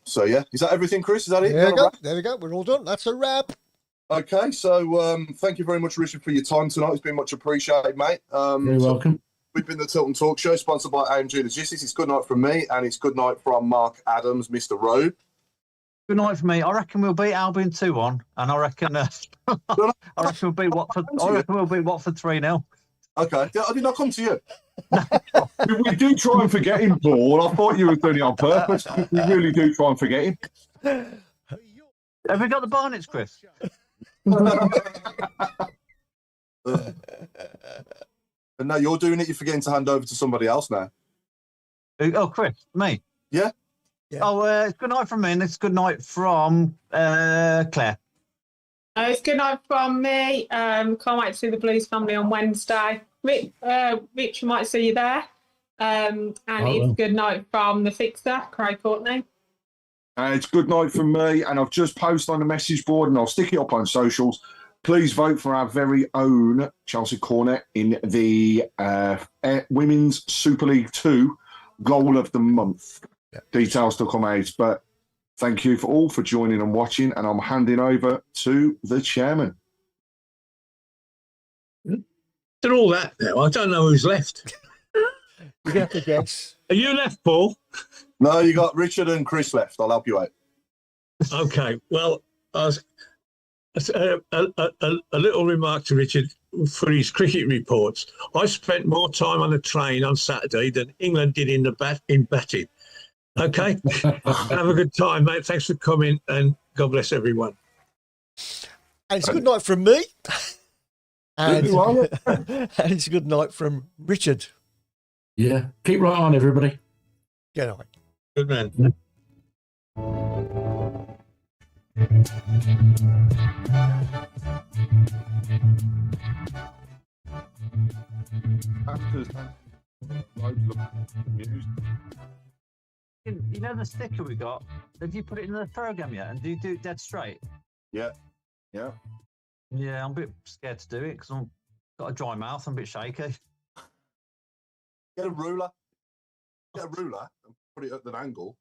So yeah, is that everything, Chris? Is that it? There we go. We're all done. That's a wrap. Okay, so thank you very much, Richard, for your time tonight. It's been much appreciated, mate. You're welcome. We've been the Tilton Talk Show, sponsored by AMG Logistics. It's good night from me, and it's good night from Mark Adams, Mr. Rowe. Good night for me. I reckon we'll beat Albion 2-1, and I reckon we'll beat Watford. I reckon we'll beat Watford 3-0. Okay, I did not come to you. We do try and forget him, Paul. I thought you were doing it on purpose. We really do try and forget him. Have we got the Barnets, Chris? And now you're doing it. You're forgetting to hand over to somebody else now. Oh, Chris, me. Yeah. Oh, it's good night from me, and it's good night from Claire. It's good night from me. Can't wait to see the Blues family on Wednesday. Rich, we might see you there. And it's good night from the fixer, Craig Courtney. It's good night from me, and I've just posted on the message board, and I'll stick it up on socials. Please vote for our very own Chelsea Cornet in the Women's Super League 2 Goal of the Month. Yeah. Details to come out, but thank you all for joining and watching, and I'm handing over to the chairman. After all that now, I don't know who's left. You have to guess. Are you left, Paul? No, you got Richard and Chris left. I'll help you out. Okay. Well, a little remark to Richard for his cricket reports. I spent more time on the train on Saturday than England did in batting. Okay. Have a good time, mate. Thanks for coming, and God bless everyone. And it's a good night from me. And it's a good night from Richard. Yeah. Keep right on, everybody. Good night. Good man. You know the sticker we got? Have you put it in the program yet? And do you do it dead straight? Yeah. Yeah. Yeah, I'm a bit scared to do it because I've got a dry mouth. I'm a bit shaky. Get a ruler. Get a ruler and put it at an angle.